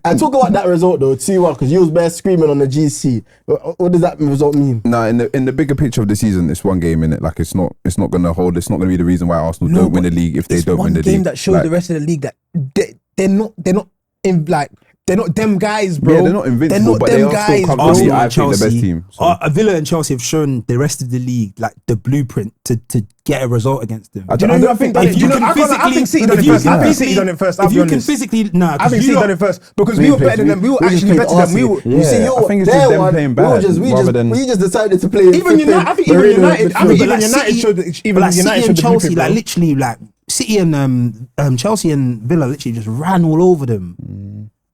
And talk about that result though, 2-1, because you was bare screaming on the GC. What does that result mean? No, in the bigger picture of the season, it's one game in it. Like it's not going to hold. It's not going to be the reason why Arsenal don't win the league if they don't win the league. It's one game that showed the rest of the league that they're not in like. They're not them guys, bro. Yeah, they're not invincible, but they are still comfortably, I think, the best team. So. Villa and Chelsea have shown the rest of the league like the blueprint to get a result against them. I think City done it first. If you can physically, I think City done it first because we were better than them. We were actually better than them. You see, I think it's just them playing bad rather than we just decided to play. Even United, I think even United showed the Chelsea, like literally, like City and Chelsea and Villa literally just ran all over them.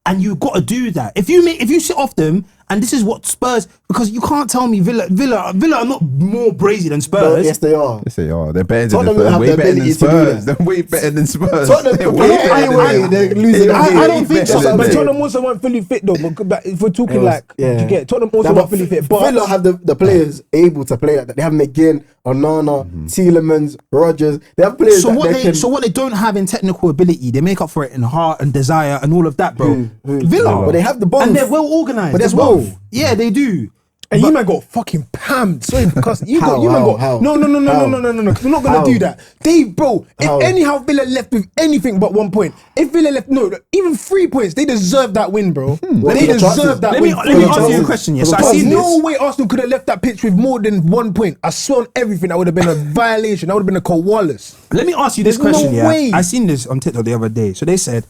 And you got to do that. If you sit off them, and this is what Spurs, because you can't tell me Villa are not more brazy than Spurs. No, yes, they are. Yes, they are. They're better than Tottenham way better than Spurs. They're way better than Spurs. They're way better than they're losing. I don't think so. But Tottenham also weren't fully fit though. But if we're talking you get Tottenham also weren't fully fit. But Villa have the players able to play like that. They have McGinn, Onana, Tielemans, Rodgers. They have players. So what they don't have in technical ability, they make up for it in heart and desire and all of that, bro. Villa, but they have the both, and they're well organized. But as well. Yeah, they do. And you man got fucking pammed. Sorry, because you got no. Because we're not gonna do that. If anyhow Villa left with anything but 1 point, if Villa left even 3 points, they deserve that win, bro. They deserve that win. Let me ask you a question. Yes, I see no way Arsenal could have left that pitch with more than 1 point. I swear on everything, that would have been a violation. That would have been a Koalas. Let me ask you this question. No way. I seen this on TikTok the other day. So they said,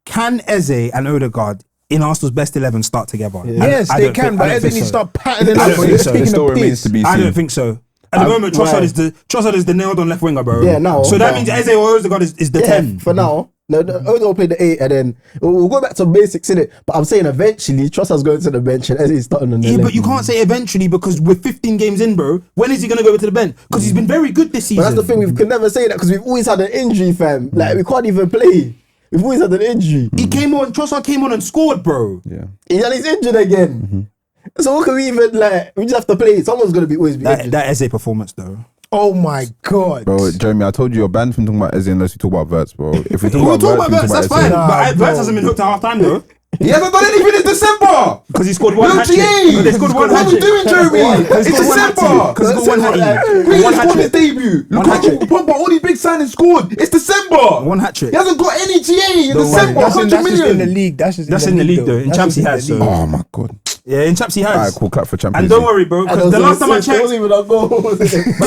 can Eze and Odegaard in Arsenal's best 11 start together? Yes, they can, but Eze needs to start patterning I up. don't think so. It still remains to be seen. I don't think so. At the moment, Trossard is the nailed on left winger, bro. Yeah, now. So that means Eze or Odegaard is the 10. For now. No, Odegaard will play the 8, and then we'll go back to basics, innit? But I'm saying eventually, Trossard's going to the bench, and Eze's starting on the left. But you can't say eventually because we're 15 games in, bro. When is he going to go to the bench? Because he's been very good this season. But that's the thing, we can never say that because we've always had an injury, fam. Like, we can't even play. We've always had an injury. Trossard came on and scored, bro. Yeah. And he's injured again. So what can we even, we just have to play. Someone's going to always be injured. That Eze performance, though. Oh my God. Bro, Jeremie, I told you you're banned from talking about Eze unless we talk about Verts, bro. If we We'll talk about Verts, that's fine. Eze. But Verts hasn't been hooked at half time, though. He hasn't done anything in December! Because he scored one No hat-trick. GA! They scored one What are we hat-trick. doing, Jeremie? It's Because December! he scored one hat-trick. He One scored his hat-trick. debut. Lukaku, Pogba, all these big signings scored. It's December! One hat-trick. He hasn't got any GA in Don't December. That's 100 just in the million. league. That's in the league, though. In Champs he has, so. Oh my God. Yeah, in Chaps he has. Alright, cool. Clap for Champions And don't League. worry, bro, because the last time I checked, even a goal. but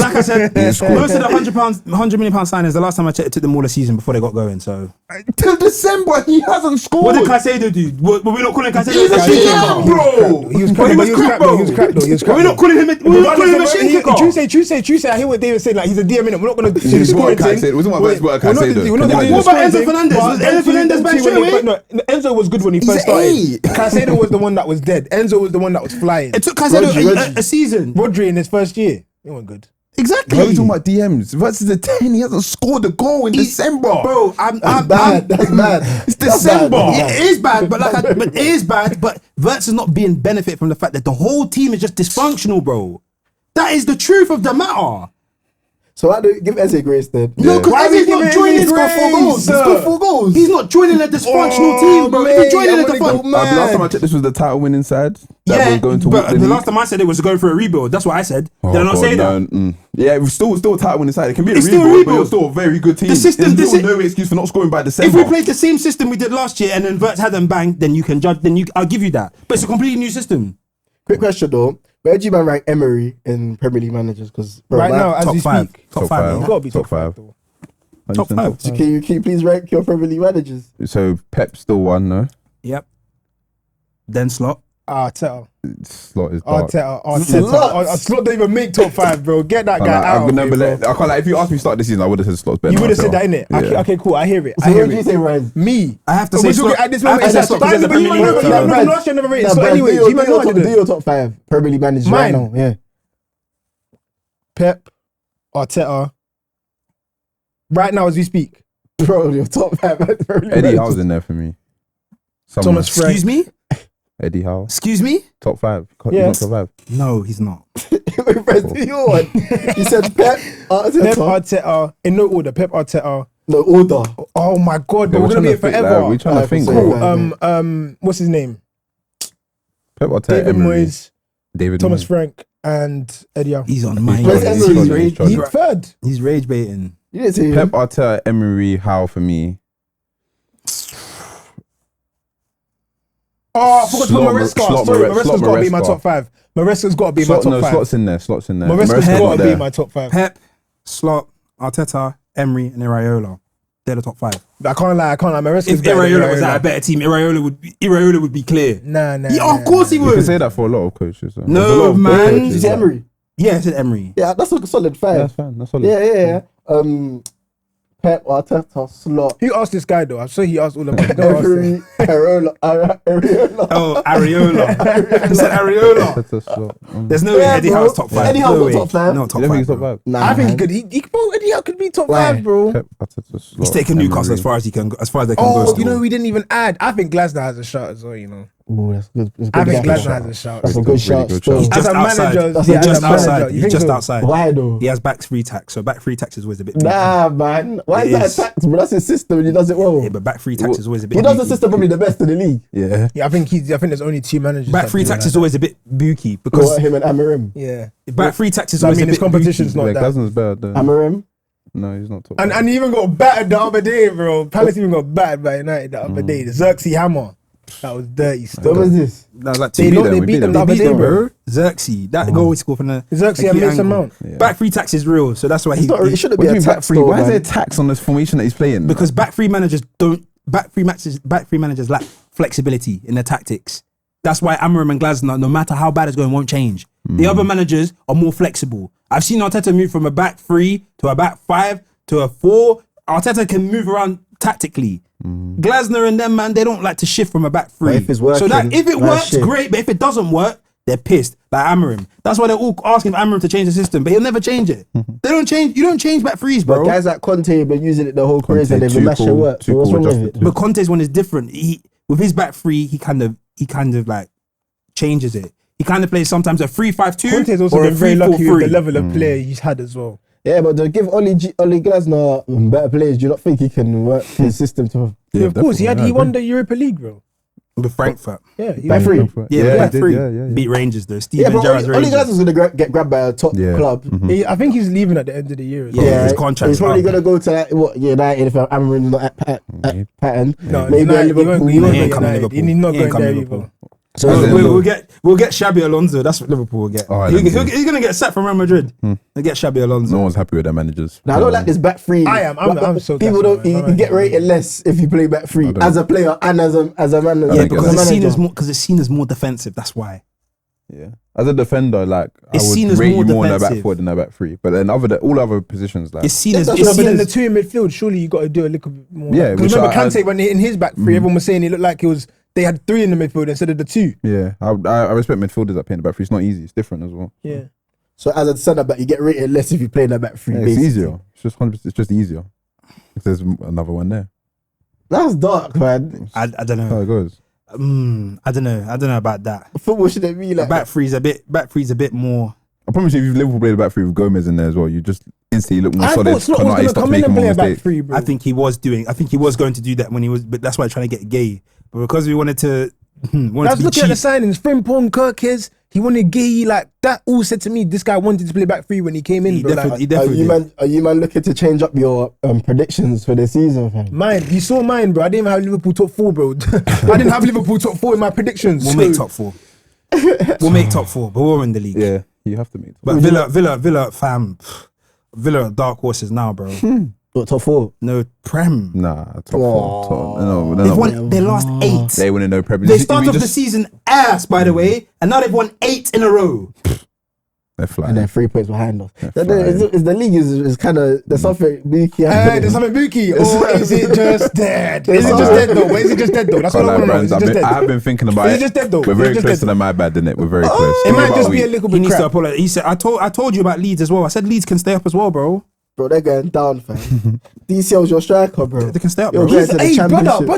like I said, most of the £100 million signings, the last time I checked, it took them all a season before they got going. So Till December, he hasn't scored. what did Caicedo do? Were we not calling Caicedo? He's a DM, bro. He was crap, though. He was crap, though. Were we not calling him a shin kicker? Tuesday. I hear what David said. Like he's a DM in it. We're not going to He's score what Caicedo. Wasn't my best work Caicedo. What about Enzo Fernandez? Was Enzo Fernandez back straight away? No, Enzo was good when he first started. Caicedo was the one that was dead. Enzo was the one that was flying. It took Caicedo a season. Rodri in his first year, he wasn't good. Exactly. Why are we talking about DMs? Versus the 10, he hasn't scored a goal in December. Bro, That's bad. It's December. It is bad, but Verts is not being benefit from the fact that the whole team is just dysfunctional, bro. That is the truth of the matter. So I do give Eze grace then. No, because Eze's not joining. He scored 4 goals. He scored 4 goals. He's not joining a dysfunctional team, bro. If he's joining a dysfunctional, Last time I checked, this was the title winning side. That was going to but win the league. last time I said it was going for a rebuild. That's what I said. Oh, Did I not God, say that? no, Yeah, it was still a title winning side. It can be a It's still a rebuild, but rebuild. you're still a very good team. The system- There's still no excuse for not scoring by If December. we played the same system we did last year and then Verts had them bang, then you can judge. I'll give you that. But it's a completely new system. Quick question though. Where do you man rank Emery in Premier League managers? Because Right now, as top we five. speak, Top Top five. five. he's got to be Top top five. five. though. Top 5. can you please rank your Premier League managers? So Pep still won, no? Yep. Then Slot. Arteta. Slot is dark. Slot don't even make top 5, bro. Get that guy out. I'm gonna of here, bro. I can't like if you asked me to start this season, I would have said Slot's better. You would have said myself. that, innit? Yeah. Okay, cool. I hear it. So I what hear do you it. say, Ryan? Me. I have to We're say talking Slot. at this I have moment. to say It's Slot like, because but of you the might Premier know, League. but last year never rated Slot anyway. You might know I do didn't. your top 5 Premier League managers right Mine. now. Yeah. Pep, Arteta. Right now, as we speak, Bro, your top 5 Premier League Eddie managers. Howe's in there for me. Thomas Frank. Excuse me? Eddie Howe. Excuse me? Top 5. Yeah. He's not top 5. No, he's not. Wait, Brandz, do your one. You said Pep, Arteta. Pep Arteta, in no order. Pep Arteta. No order. Oh my God, Yeah, we're gonna be here forever. We're trying to think. Cool. bro. What's his name? Pep Arteta, David Emery. Moyes, David Thomas Moyes. Frank, and Eddie Howe. He's on my Where's He's Emery's trodden, rage? he's trodden. He's third. He's rage baiting. You didn't say Pep him. Arteta, Emery, Howe for me. Oh, I forgot to put Slot, Maresca. Slot, Sorry, Slot, Maresca's got to be in my Maresca. top 5. Maresca's got to be in my top 5. Slot's in there. Slot's in there. Maresca's not got to be there. in my top 5. Pep, Slot, Arteta, Emery, and Iraola. They're the top 5. I can't lie. Maresca's If better than Iraola was at a better team, Iraola would be clear. Nah. Yeah, of course he You can would. say that for a lot of coaches. Though. No, There's a lot of man. good Did coaches you say that- Emery? Yeah, I said Emery. Yeah, that's like a solid 5. That's fine. That's solid. Yeah. Pep, Arteta, Slot, Who asked this guy though? I'm sure he asked all of them. Go ask him. Emery, Areola. Oh, Areola. He said Areola. Arteta, Slot. There's no way Yeah, Eddie bro. Howe's top 5. Eddie Howe's not top 5. No, top You don't 5. think he's top bro. 5? Nah, I think man. he could. Bro, Eddie Howe could be top Why? 5, bro. Pep, Arteta, Slot. He's taking Newcastle Emery. as far as he can, as far as they can go. Oh, still. you know we didn't even add. I think Glasner has a shot as well. You know, Ooh, that's good. That's I good think shout. Glasner has a shot. That's a Really good good, shout. really good still. He's As just a outside. manager, That's yeah, a as just a manager, outside. you He's think just so? outside. Why though? He has back free tax, so back free tax is always a bit. Nah, man. Why It is that is. a tax, bro? That's his system and he does it well. Yeah, but back free tax is always a bit. He does the booky. system probably the best in the league. Yeah. Yeah, I think there's only 2 managers. Back that free do tax that. is always a bit booky Go because at him and Amarim. Yeah, back free tax is So, I always mean, a his bit competition's booky. not Yeah, that. Glasner's better. Though. Amarim? No, he's not top. And he even got battered the other day, bro. Palace even got battered by United the other day. The Xerxes hammer. That was dirty What stuff. was this? That was like They two. know them, they we beat beat them them. the They other beat day, them, bro. bro. Xerxes, that goal he scored from the Xerxes and acute Mason angle. Mount. Yeah. Back free tax is real, so that's why It's not, it shouldn't What be do a you mean back tax three? though, Why is there man. tax on this formation that he's playing? because back free managers back free managers lack flexibility in their tactics. That's why Amarim and Glasner, no matter how bad it's going, won't change. The other managers are more flexible. I've seen Arteta move from a back 3 to a back 5 to a 4. Arteta can move around tactically. Glasner and them, man, they don't like to shift from a back 3. But if it's working, so that if it that's works, shit. great. But if it doesn't work, they're pissed. Like Amarim. That's why they're all asking for Amarim to change the system, but he'll never change it. They don't change. You don't change back 3s, bro. But guys like Conte have been using it the whole career and they've been mashing Tuchel, work. So what's Tuchel wrong with adjusted it? to- But Conte's one is different. He with his back 3, he kind of like changes it. He kind of plays sometimes a 3-5-2 Conte's also or a been very lucky with the 3-4-3. level of player he's had as well. Yeah, but to give Oli Glasner better players, do you not think he can work his system to... Yeah, of course, definitely, he I won agree. the Europa League, bro. With Frankfurt. Yeah, he By won- 3? Yeah, back he did, 3. yeah. Beat Rangers though. Yeah, Steven but Gerrard's Oli Rangers. Glasner's going to get grabbed by a top Yeah. club. I think he's leaving at the end of the year. As Yeah, well. his contract's He's probably up. going to go to like, United if Amarim's not at pattern. No, Maybe United, Liverpool. he won't He go ain't coming United. Liverpool. He's not He going ain't coming there Liverpool. either. So we'll get Xabi Alonso. That's what Liverpool will get. Oh, He's gonna get sacked from Real Madrid. They'll get Xabi Alonso. No one's happy with their managers. Now I don't like this back three. I am. I'm so. People don't. You get rated less if you play back three as a player and as a manager. Yeah, because it's seen as more defensive. That's why. Yeah, as a defender, like It's I would seen as rate more you more in the back defensive. four than the back three. But then all other positions, like It's seen as. No, It's but seen then the as two in midfield, surely you got to do a little bit more. Yeah, because which remember I- Kante when in his back three, everyone was saying it looked like they had three in the midfield instead of the two. yeah, I respect midfielders that play in the back three. It's not easy. It's different as well. Yeah. So as a centre back, you get rated less if you play in the back three. Yeah, it's basically. easier. It's just 100%. It's just easier. If there's another one there, That's dark, man. I don't that's how know. it goes. I don't know about that. Football shouldn't be like Back three's a bit more. I promise you, if Liverpool played the back three with Gomez in there as well, you just instantly look more I solid. thought Slot was Konate going to stops come in making and more play a back mistakes. three, bro. I think he was going to do that when he was, but that's why I'm trying to get gay. But because we wanted to, I was be looking at the cheap. signings. Frimpong, Kirkes, he wanted Gay. Like that all said to me, this guy wanted to play back three when he came in. He Bro. definitely did. Are you man looking to change up your predictions for the season, fam? Mine, you saw mine, bro. I didn't even have Liverpool top four, bro. I didn't have Liverpool top four in my predictions. We'll make top four. We'll make top four, but we're in the league. Yeah, you have to make. But Villa, fam, Villa are dark horses now, bro. What, top four? No Prem. Nah, top four. No, they're They've not. won their last 8. They win in no Premier They League. started off the season ass, by the way, and now they've won 8 in a row. They're flying. And they're 3 points behind us. flying. The league is kind of, there's something booky. There's something booky, or is it just dead? Is it just dead though? But is it just dead though? That's what I want to know. Is it just I dead? have been thinking about Is it. it just dead though? We're Is it very just close dead to the my bad, isn't it? We're very close. It Give me might about just a be a week. little He bit needs to crap. apologize. He said, I told you about Leeds as well. I said Leeds can stay up as well, bro. Bro, they're going down, fam. DCL's your striker, bro. They can stay up, You're bro. going to the Hey, championship. brother. Man.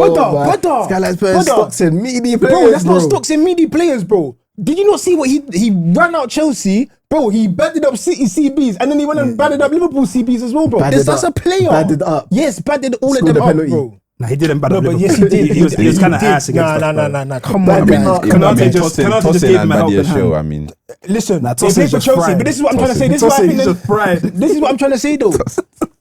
Brother. This guy likes putting Brother. stocks in meaty players, Bro, that's not stocks in meaty players, bro. Did you not see what he ran out Chelsea? Bro, he batted up City CBs and then he went and batted up Liverpool CBs as well, bro. Batted That's a up. player. Batted up. Yes, batted all Scored of them a up, penalty. bro. Nah, he didn't bad No, up but Liverpool. yes, he did. He was kind of ass against us, bro. Nah. Come Bad on, guy. man. Konate just Tossing gave him and a helping Badia hand. show. I mean, Listen, Nah, they Tossing's played for just Chelsea, fried. but this is what I'm trying to say. This is what I Tossing's think. just fried. This is what I'm trying to say, though.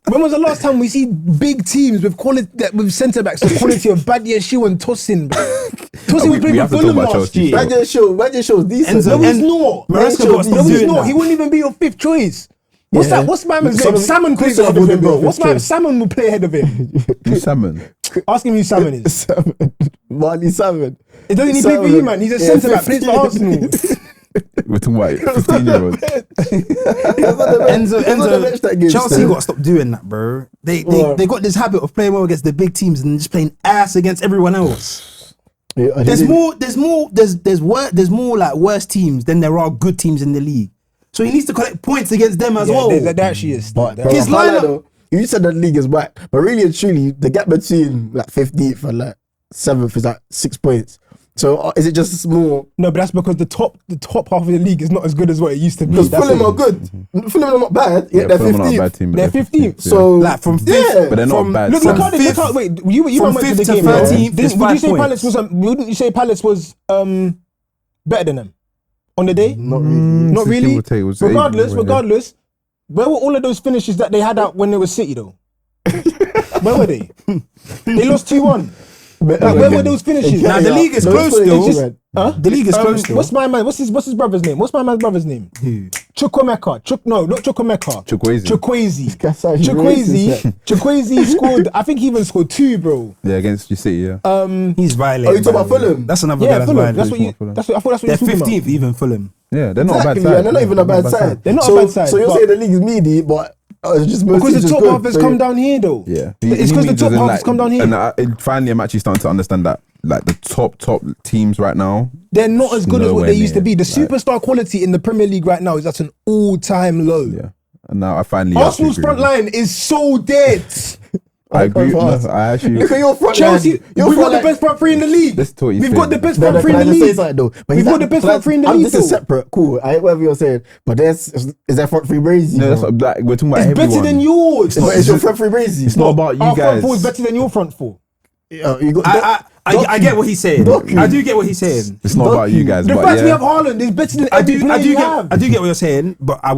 When was the last time we see big teams with quality, with centre backs, the quality of Badia, Shiu, and Tosin, bro? Tosin was we playing have for to talk Fulham about last Chelsea year. still. Badia show's decent. No, he's And not. Maresca No, got to No, he's doing not. that. He wouldn't even be your 5th choice. What's that? What's my man's name? Salmon- Salmon plays Salmon ahead of him, wouldn't be bro. your What's fifth my choice. Salmon will play ahead of him? who's Salmon? Ask him who Salmon is. Marley Salmon. It doesn't he play for you, man? He's a centre back. Plays for Arsenal. We're talking about 15-year-olds. Enzo, Chelsea got to stop doing that, bro. They got this habit of playing well against the big teams and just playing ass against everyone else. There's more like worse teams than there are good teams in the league. So he needs to collect points against them as well. That actually is. But That- bro, His I can't lie lineup- though, you said the league is whack, but really and truly, the gap between like 15th and like 7th is like 6 points. So is it just more? No, but that's because the top half of the league is not as good as what it used to be. Because That's Fulham it. are good. Fulham are not bad. Yet they're Fulham are not a 15th. bad team, but They're 15th. So Like from fifth, yeah, But they're not from- bad. Look, From look, fifth- how wait, you from went to the 5th to game. 13th Didn't is would 5 you say points. Palace was? Wouldn't you say Palace was better than them on the day? not really. Not Give really. or take, it was Regardless, where were all of those finishes that they had out when they were City though? Where were they? They lost 2-1. Where were those finishes? Nah, the league is close still. Huh? The league is close still. What's my man? What's his brother's name? What's my man's brother's name? Who? Chukwemeka. No, not Chukwemeka. Chukwueze. Chukwueze scored. I think he even scored 2, bro. Yeah, against your City, yeah. He's violent. Oh, you talking about by the way. Fulham? That's another guy Yeah, that's Fulham. violent. That's what you. Fulham. I thought that's what They're you're talking about. 15th, even Fulham. Yeah, they're not Exactly, a bad side. and they're not even a bad side. They're not a So- bad side, So you're but- saying the league is meaty, but it's just most Because teams the is top good. half has So come down here, though. Yeah, It's because the top half has come down here. And finally, I'm actually starting to understand that, like the top teams right now, They're not as good as what nowhere they used to near, be. The like- superstar quality in the Premier League right now is at an all-time low. yeah. And now I finally Arsenal's actually front agree line is so dead. I agree. Go No, fast. I actually. Look at your front Chelsea, line. Your we've got front the line- best front three in the league. Let's talk you We've think. got the best No, front no, three in can the I just say league. something though? But We've he's got the best front three in the league, This is though. separate. Cool. I whatever you're saying. But is that front three brazy? No, that's what, like, we're talking about It's everyone. better than yours. But is your front three brazy? It's not about you Our front guys. four is better than your front four. You got I get what he's saying. Doku. I do get what he's saying. It's not about you guys. The but fact yeah. we have Haaland is better than every player you have. I do get what you're saying, but I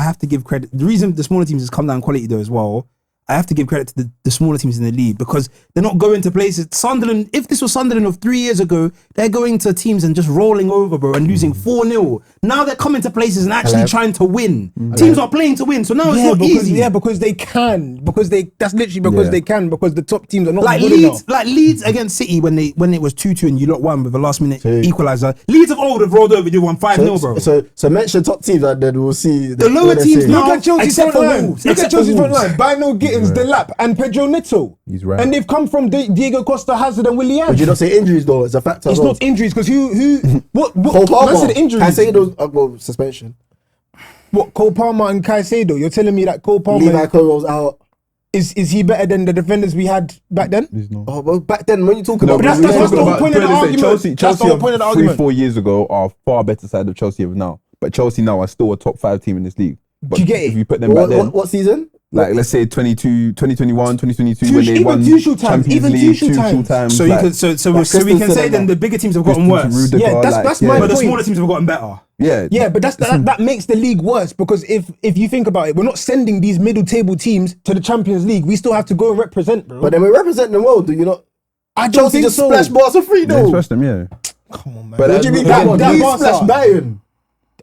have to give credit. The reason the smaller teams has come down quality though as well. I have to give credit to the smaller teams in the league because they're not going to places. Sunderland, if this was Sunderland of 3 years ago, they're going to teams and just rolling over, bro, and losing 4-0. Now they're coming to places and actually trying to win. Teams are playing to win, so now it's not easy. Yeah, because they can. That's literally because they can, because the top teams are not like good Leeds, enough. like Leeds against City when it was 2-2 and you lot won with a last minute equaliser. Leeds of old have rolled over, you won 5-0, bro. So mention top teams and then we'll see the lower teams now. Look at Chelsea's except front for line. Wolves. Look at Chelsea's front line. Bino Gittins, Delap, and Pedro Neto. He's right. And they've come from Diego Costa, Hazard, and Willian. Would you not say injuries though? It's a factor. It's not injuries because what Cole Palmer. I said injuries. Caicedo's suspension. What, Cole Palmer and Caicedo? You're telling me that Cole Palmer Levi Colwell's out. is he better than the defenders we had back then? He's not. Oh, well, back then when you talk about, but that's the whole point of the argument. Chelsea That's the whole point of the argument. 3-4 years ago are far better side of Chelsea of now. But Chelsea now are still a top 5 team in this league. But Do you get it? if you put them back then, what season? like let's say 2021, 2022, Two- when they even won Tuchel times, Champions even League, Tuchel times. times. So like, you can so we can say then the bigger teams have gotten worse. Rudiger, Yeah, that's my But the point. smaller teams have gotten better. Yeah, but that makes the league worse because if you think about it, we're not sending these middle table teams to the Champions League. We still have to go and represent, bro. But then we represent them well, do you not? I don't Chelsea think just so. splash Barca free Yeah, though. trust them, yeah. Come on, man. But What do you mean? that That Barca- splash Bayern.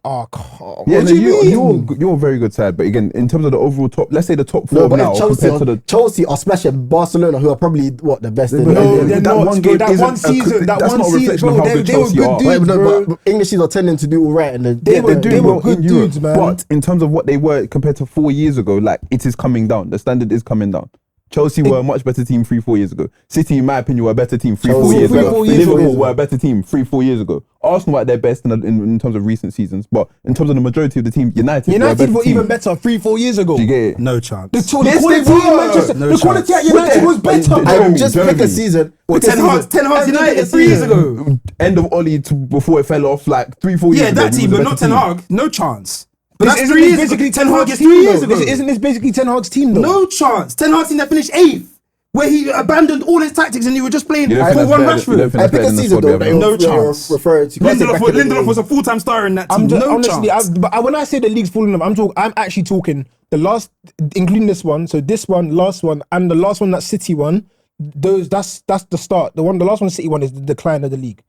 Oh, come Yeah, on. no, you're a very good side, but again, in terms of the overall top, let's say the top 4 No, but now if compared to the. Chelsea are splashing Barcelona, who are probably the best in the No, league. they're that not, one bro. game That isn't one season, that's not a reflection of how good they were Chelsea good are. dudes, bro. But English teams are tending to do all right, and They were good dudes, man. But in terms of what they were compared to 4 years ago, like it is coming down. The standard is coming down. Chelsea were a much better team 3-4 years ago. City, in my opinion, were a better team 3-4 years ago. 3-4 years Liverpool ago. were a better team 3-4 years ago. Arsenal were at their best in terms of recent seasons, but in terms of the majority of the team, United were even better 3-4 years ago. Do you get it? No chance. The quality in Manchester, No the quality at chance. United was better, bro. And just pick a season. Well, Pick a season. Ten Hag's United 3 years ago. End of Oli before it fell off, like 3-4 years Yeah, ago. that we team, was a but not better Ten team. Hag. No chance. But This that's isn't 3 years basically ago. Ten Hag is team, 3 years though. ago. Isn't this basically Ten Hag's team, though? No chance. Ten Hag's team that finished 8th, where he abandoned all his tactics and he was just playing You don't for think one that's better- you don't Rashford. think I that's pick better a than the season squad we though. have that now? No you're chance. referring to. Lindelof was a full-time star in that team. No honestly, chance. but when I say the league's falling off, I'm actually talking the last, including this one. So this one, last one, and the last one that City won. That's the start. The last one City won is the decline of the league,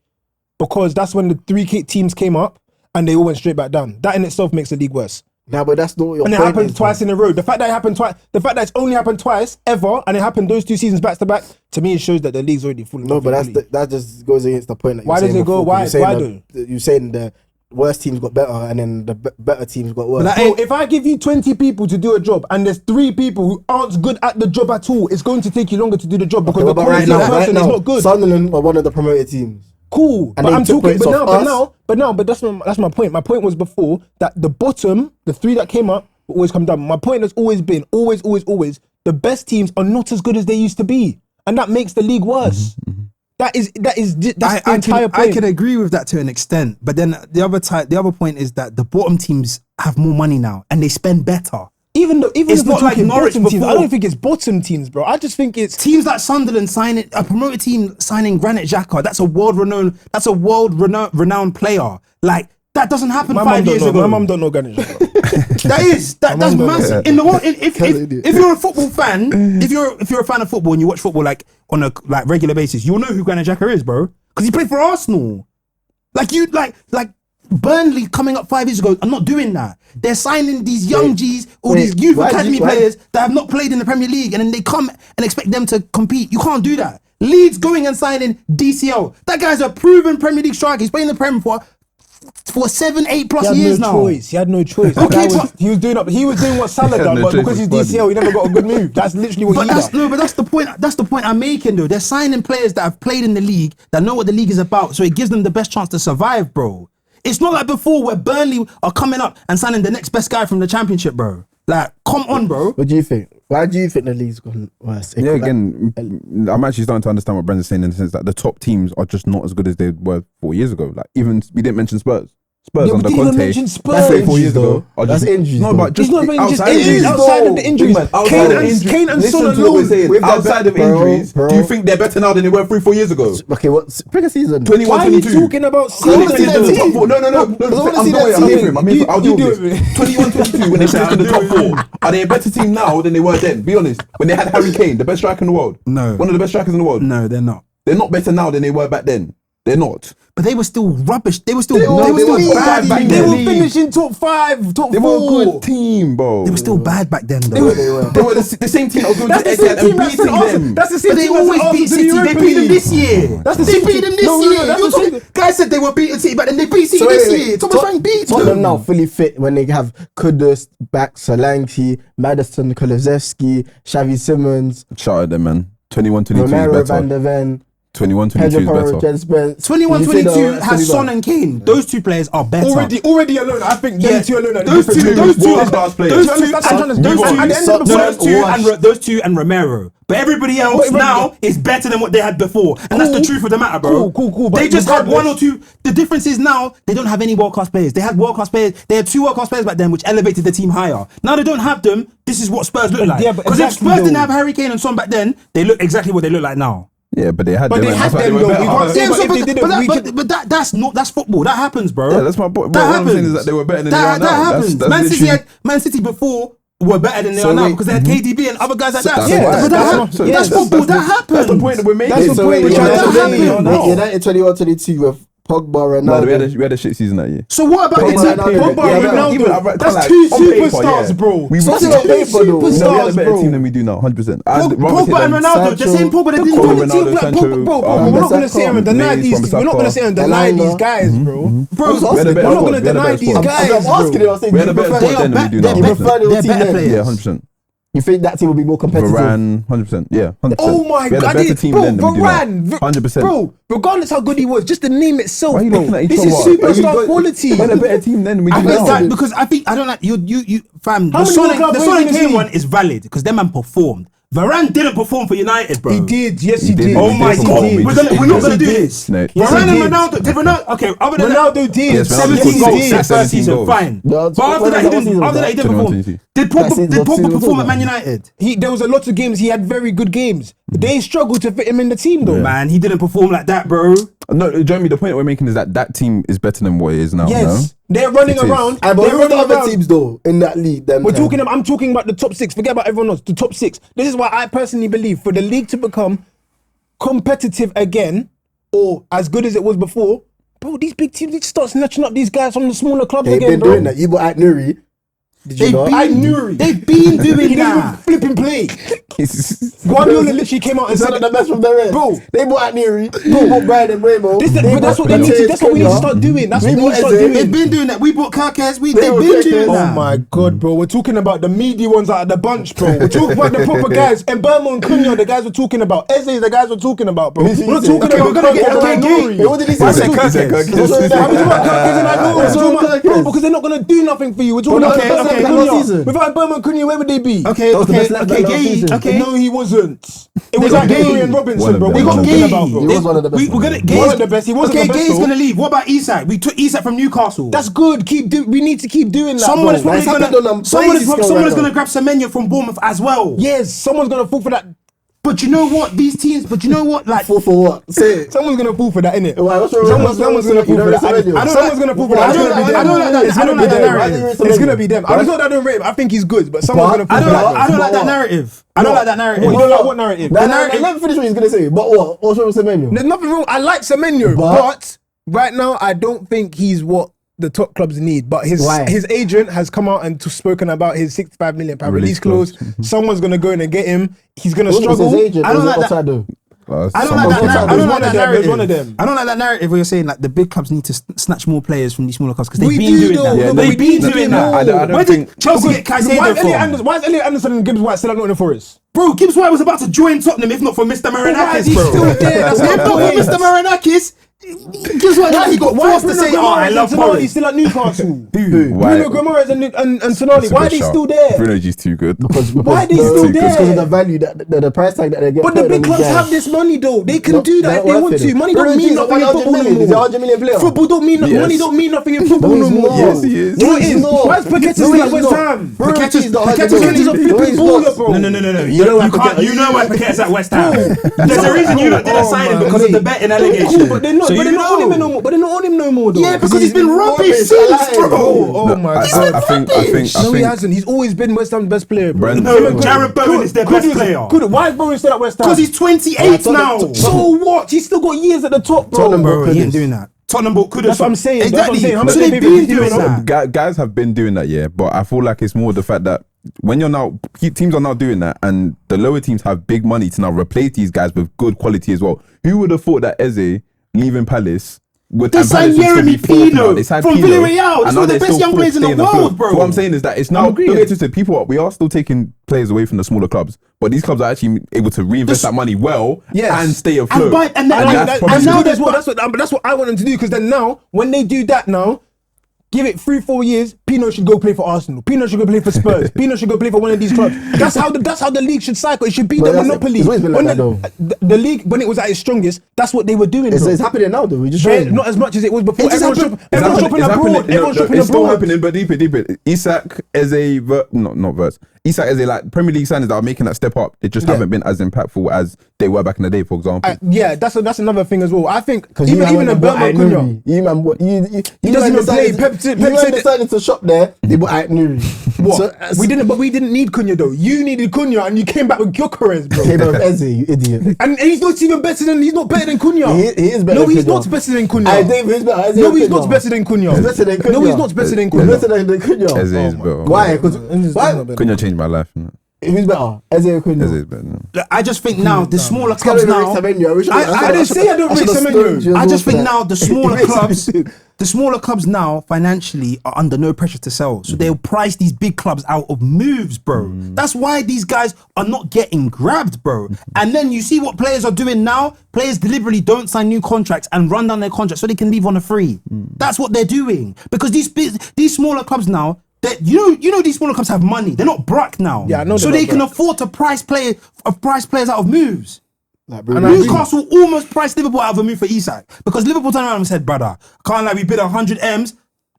because that's when the 3 teams came up and they all went straight back down. That in itself makes the league worse. Nah, but that's not what your And it point happened is, twice in a row. The fact that it happened twice, the fact that it's only happened twice ever, and it happened those 2 seasons back to back, to me it shows that the league's already falling No, off but completely. that just goes against the point that you're Why does saying it go? before, 'cause Why you're saying the worst teams got better and then the better teams got worse. But Bro, if I give you 20 people to do a job and there's 3 people who aren't good at the job at all, it's going to take you longer to do the job because the But quality of the person is not good. Sunderland are one of the promoted teams. Cool, And but they I'm took talking. points off But that's my point. My point was before that the bottom, the 3 that came up, will always come down. My point has always been, always, the best teams are not as good as they used to be, and that makes the league worse. That's the entire point. I can agree with that to an extent, but then the other point is that the bottom teams have more money now and they spend better. Even It's if we're not like talking Norwich bottom teams, I before. don't think it's bottom teams, bro. I just think it's Teams like Sunderland signing a promoted team signing Granit Xhaka. That's a world renowned player. Like that doesn't happen 5 years ago. My mum don't know Granit Xhaka. That's massive. In the world, if you're a football fan, if you're a fan of football and you watch football like on a regular basis, you'll know who Granit Xhaka is, bro. Because he played for Arsenal. Like Burnley coming up 5 years ago are not doing that. They're signing these young G's or these youth academy players that have not played in the Premier League, and then they come and expect them to compete. You can't do that. Leeds going and signing DCL. That guy's a proven Premier League striker. He's playing in the Premier for 7-8 plus years now. He had no choice. Okay, He was doing what Salah done, no but choice, because he's it's DCL, he never got a good move. That's literally what he done. But that's the point. That's the point I'm making, though. They're signing players that have played in the league, that know what the league is about, so it gives them the best chance to survive, bro. It's not like before where Burnley are coming up and signing the next best guy from the Championship, bro. Like, come on, bro. What do you think? Why do you think the league's gone worse? Yeah, again, I'm actually starting to understand what Brandz is saying in the sense that the top teams are just not as good as they were 4 years ago. Like, even we didn't mention Spurs. Spurs Yeah, under but didn't even Conte. mention Spurs. That's 3-4 years ago. That's injuries. No, though. but just He's not even just outside of injuries. injuries. Outside of the injuries. Man, outside Kane of and- injuries. Kane and Listen Son to what we're alone. saying. With that Outside of bro, injuries, bro. do you think they're better now than they were 3-4 years ago? Okay, pick a season. 21, Why are you 22. talking about I wanna see seasons? that team. No. I wanna I'm see that here for team. him. I'll You deal do with it, this. 21, 22, when they finished in the top 4, are they a better team now than they were then? Be honest. When they had Harry Kane, the best striker in the world. No. One of the best strikers in the world. No, they're not. They're not better now than they were back then. They're not. But they were still rubbish. They were still They were still bad bad back back They then. were then. finishing top 5, top They 4. were a good team, bro. They were still bad back then, though. They were. They were the same team that was going That's to the same Etihad team and that sent beating Arsenal. them. That's the same But they team that always sent beat Arsenal to the City. They Europa beat them League. this year. That's the They same beat team- them this No, year. that's You're the talking, same- guys said they were beating City, but then they beat City this year. Thomas Frank beat Tottenham now them. fully fit when they have Kudus, back Solanke, Maddison, Kulusevski, Xavi Simmons, Shout out them, man. 21, 22 Romero, is Van better. der Ven, 21, 22 Pedro is Porro, better. Jen Spence. 21-22 has Son and Kane. Those two players are better. Already alone, I think Yeah, them two alone are those different two, players. those two, World-class players. those Do you two, understand what I'm and- trying to say? those At the end of the two, day, those two and Romero. But everybody else But- now is better than what they had before, and that's the Cool. truth of the matter, bro. Cool, but They just had one or regardless- two. The difference is now they don't have any world class players. They had world class players. They had 2 world class players back then, which elevated the team higher. Now they don't have them. This is what Spurs look like. Yeah, but Because exactly if Spurs didn't though. have Harry Kane and Son back then, they look exactly what they look like now. Yeah, but they had But them. they and had that's why them, were though. better. We can't say- Yeah, but so, if they didn't, we can- that's football. That happens, bro. Yeah, that's my point. That What I'm saying happens. is that they were better than that, they are now. That That's- happens. that's Man City literally- Man City before were better than they So are now wait, because they had KDB and other guys like that. That's Yeah, why. but that's football. That happens. That's the point that we're making. That's the So point wait, we're trying to United say. No. United 21-22 with Pogba, No, Ronaldo. we had a shit season that year. So what about Pogba the and team? Ronaldo. Pogba Yeah, and but Ronaldo. even at- That's like, two on paper, superstars, yeah. bro. We So were- that's on paper, though. No, we had a Superstars, better bro. team than we do now, 100%. Pogba and Ronaldo, the same Pogba that didn't Pogba, do the team. Ronaldo, Like, Sancho, Bro, um, we're not gonna say and deny Mays, these. Wan-Bissaka. We're not gonna say and deny Elanga. these guys, bro. Bro, We had a better We're not squad, gonna we had a deny better these squad. guys, I'm asking you, I was saying, We do had a you better prefer- squad then than we do now. you prefer your They're team better then? players. Yeah, 100%. You think that team will be more competitive? Varane, 100%. Yeah, 100%. Oh my We had a god, better team then than we do now. Varane, 100%. bro. Regardless how good he was, just the name itself, Why are you bro. looking at each This other? is Are you superstar good? quality. We had a better team then than we I do think now. that because I don't like you fam. How The many Son more club and wins in this Kane league? one is valid because them man performed. Varane didn't perform for United, bro. He did, yes, he He did. did. Oh Oh my Yes, he god, did. we're not Yes, gonna he do did. this. No. Yes, Varane he and did. Ronaldo, did Ronaldo? Okay, other than that, Ronaldo did. Yes, Ronaldo 17 did. goals Yes, that 17 first season, goals. fine. No, But after that, he didn't. After that, he didn't 21, perform. 22. Did That season, Pogba what season was perform at that? Man United? There was a lot of games he had very good games. They struggled to fit him in the team though. Man, he didn't perform like that, bro. No, Jeremy, the point we're making is that team is better than what it is now. Yes, they're running It is. around. But They're who are the running other around. teams though in that league? Them We're time? talking. I'm talking about the top 6. Forget about everyone else. The top 6. This is why I personally believe for the league to become competitive again, or as good as it was before, bro. These big teams need to start snatching up these guys from the smaller clubs They've again, been bro. doing that. You bought Nuri. Did you not? I knew They've been doing he didn't that. even flip and play. is. Guardiola literally came out and It's said, not the best from their end. Bro. They bought Nuri. They bought Brian and Bremo. but that's what they need to. That's what we need to start doing. That's what we need to start They've doing. been doing that. We bought Carcas. They've were been Carcas. doing Oh that. my god, bro. We're talking about the meaty ones out of the bunch, bro. We're talking about the proper guys. And Burma and Cunha, the guys we're talking about. Eze is the guys we're talking about, bro. Who's he We're not saying? talking Okay, about we're gonna get Burma and Nuri. Nuri. What did he say? Why said He said Carcas? Carcas. I'm talking about Carcas and Nuri. What's wrong with Bro, Carcas? because they're not going to do nothing for you. We're talking Bro, about okay, Burma and okay, Cunha. last season. Without Burma and Cunha, where would they be? Okay, That was the best okay, left okay, back last Gay. season. Okay, No, he wasn't. It was got like Gay. Gary and One Robinson, of bro. them. We One got of Gay. them. About, bro. He was one of the best. We're gonna. One of the best. He wasn't Okay, the best, Gay's though. gonna leave. What about Isak? We took Isak from Newcastle. That's good. We need to keep doing that. someone is bro. probably It's happened on gonna. a Someone crazy is scale someone right is gonna now. grab Semenyo from Bournemouth as well. Yes, someone's gonna fall for that. But you know what? These teams. But you know what? Like. For what? Say it. Someone's gonna fall for that, innit? Why, what's wrong- Someone's what's wrong gonna with fall for you? that. You don't rate Someone's gonna fall for that. I don't like that. It's I don't gonna be like that them. narrative. It's gonna be them. It's not that I don't rate him. I think he's good, but someone's gonna fall I for don't that. like. I don't like that What? narrative. I don't like that narrative. You don't like what narrative? Nah, let me finish what he's gonna say. But what? What's wrong with Semenyo? There's nothing wrong. I like Semenyo, but right now I don't think he's what the top clubs need. But his Why? agent has come out and spoken about his 65 million pound release Release clause. clause. Someone's gonna go in and get him. He's gonna What was struggle. his agent? I don't Was it like that. offside though? I don't like that. I don't There's like one that of them, there's narrative. one of them. I don't like that narrative where you're saying like the big clubs need to snatch more players from these smaller clubs because they've We been do doing though. that. Yeah, They've been no, doing no, that. I don't Where think- did Chelsea get Caicedo from? Why is Elliot Anderson and Gibbs White still at Nottingham Forest? Bro, Gibbs White was about to join Tottenham if not for Mr. why is Marinakis, he bro. still there? That's If my not for point. Mr. Marinakis, Guess what? He got forced to say, I love Tonali Forest. still at Newcastle. Why? Bruno Guimaraes and Tonali, why are they still there? Bruno G's too good. Why are they still there? Because of the value, the price tag that they get. But the big clubs have this money though. They can do that if they want to. Money don't mean nothing in football no more. 100 million player. Football don't mean money don't mean nothing in football no more. Yes, he is. No, it is. Why is Paquetá still at West Ham? Paquetá's a flipping baller, bro. No. You know why Paquetá's at West Ham. There's a reason you didn't sign him because of the betting allegation. But they're not on him no more. But they're not on him no more though. Yeah, because he's been rubbish since, bro. Oh my god. I think. No, he hasn't. He's always been West Ham's best player, bro. Brandz. Jared Bowen is their best player. Why is Bowen still at West Ham? Because he's 28 now. So what? He's still got years at the top, bro. Bro, he ain't doing that. Tottenham could have. That's what I'm saying. Exactly. How much So they've been doing that. Guys have been doing that, yeah. But I feel like it's more the fact that when teams are now doing that, and the lower teams have big money to now replace these guys with good quality as well. Who would have thought that Eze leaving Palace? They signed Jeremie Pino from Villarreal. It's one of the best young players in the world, bro. So what I'm saying is that it's now, don't get twisted, we are still taking players away from the smaller clubs, but these clubs are actually able to reinvest that money and stay afloat. And now that's what I want them to do, because then now, when they do that now, give it 3-4 years, Pino should go play for Arsenal. Pino should go play for Spurs. Pino should go play for one of these clubs. That's how the league should cycle. It should be the monopoly. It's always been like that, though. The league, when it was at its strongest, that's what they were doing. It's happening now, though. Not as much as it was before. Everyone's shopping abroad. It's still happening, but deep it. Isak as not Verts. Isak as like Premier League signers that are making that step up, they just haven't been as impactful as they were back in the day, for example. That's another thing as well. I think even a Bergman Cunha, he doesn't even play. Pep decided to shop there. They bought Ait Nouri. What? We didn't need Cunha though. You needed Cunha, and you came back with Gyökeres, bro. Came back with Eze, you idiot. And he's not better than Cunha. He is better. No, he's not better than Cunha. No, he's not better than Cunha. He's better than Cunha. No, he's not better than Cunha. He's better than Cunha. Eze is better. Why? Because Cunha changed my life. Who's better? Eze or Cunha? Eze is better. No. I just think now the smaller clubs now. I didn't say I don't rate Semenyo. I just think now the smaller clubs now financially are under no pressure to sell, so they'll price these big clubs out of moves, bro. That's why these guys are not getting grabbed, bro. And then you see what players are doing now. Players deliberately don't sign new contracts and run down their contracts so they can leave on a free. That's what they're doing, because these smaller clubs now. You know these smaller clubs have money. They're not broke now. Yeah, I know. So they can afford to price players out of moves. Like, Newcastle almost priced Liverpool out of a move for Isak, because Liverpool turned around and said, brother, can't lie, we bid 100 M's.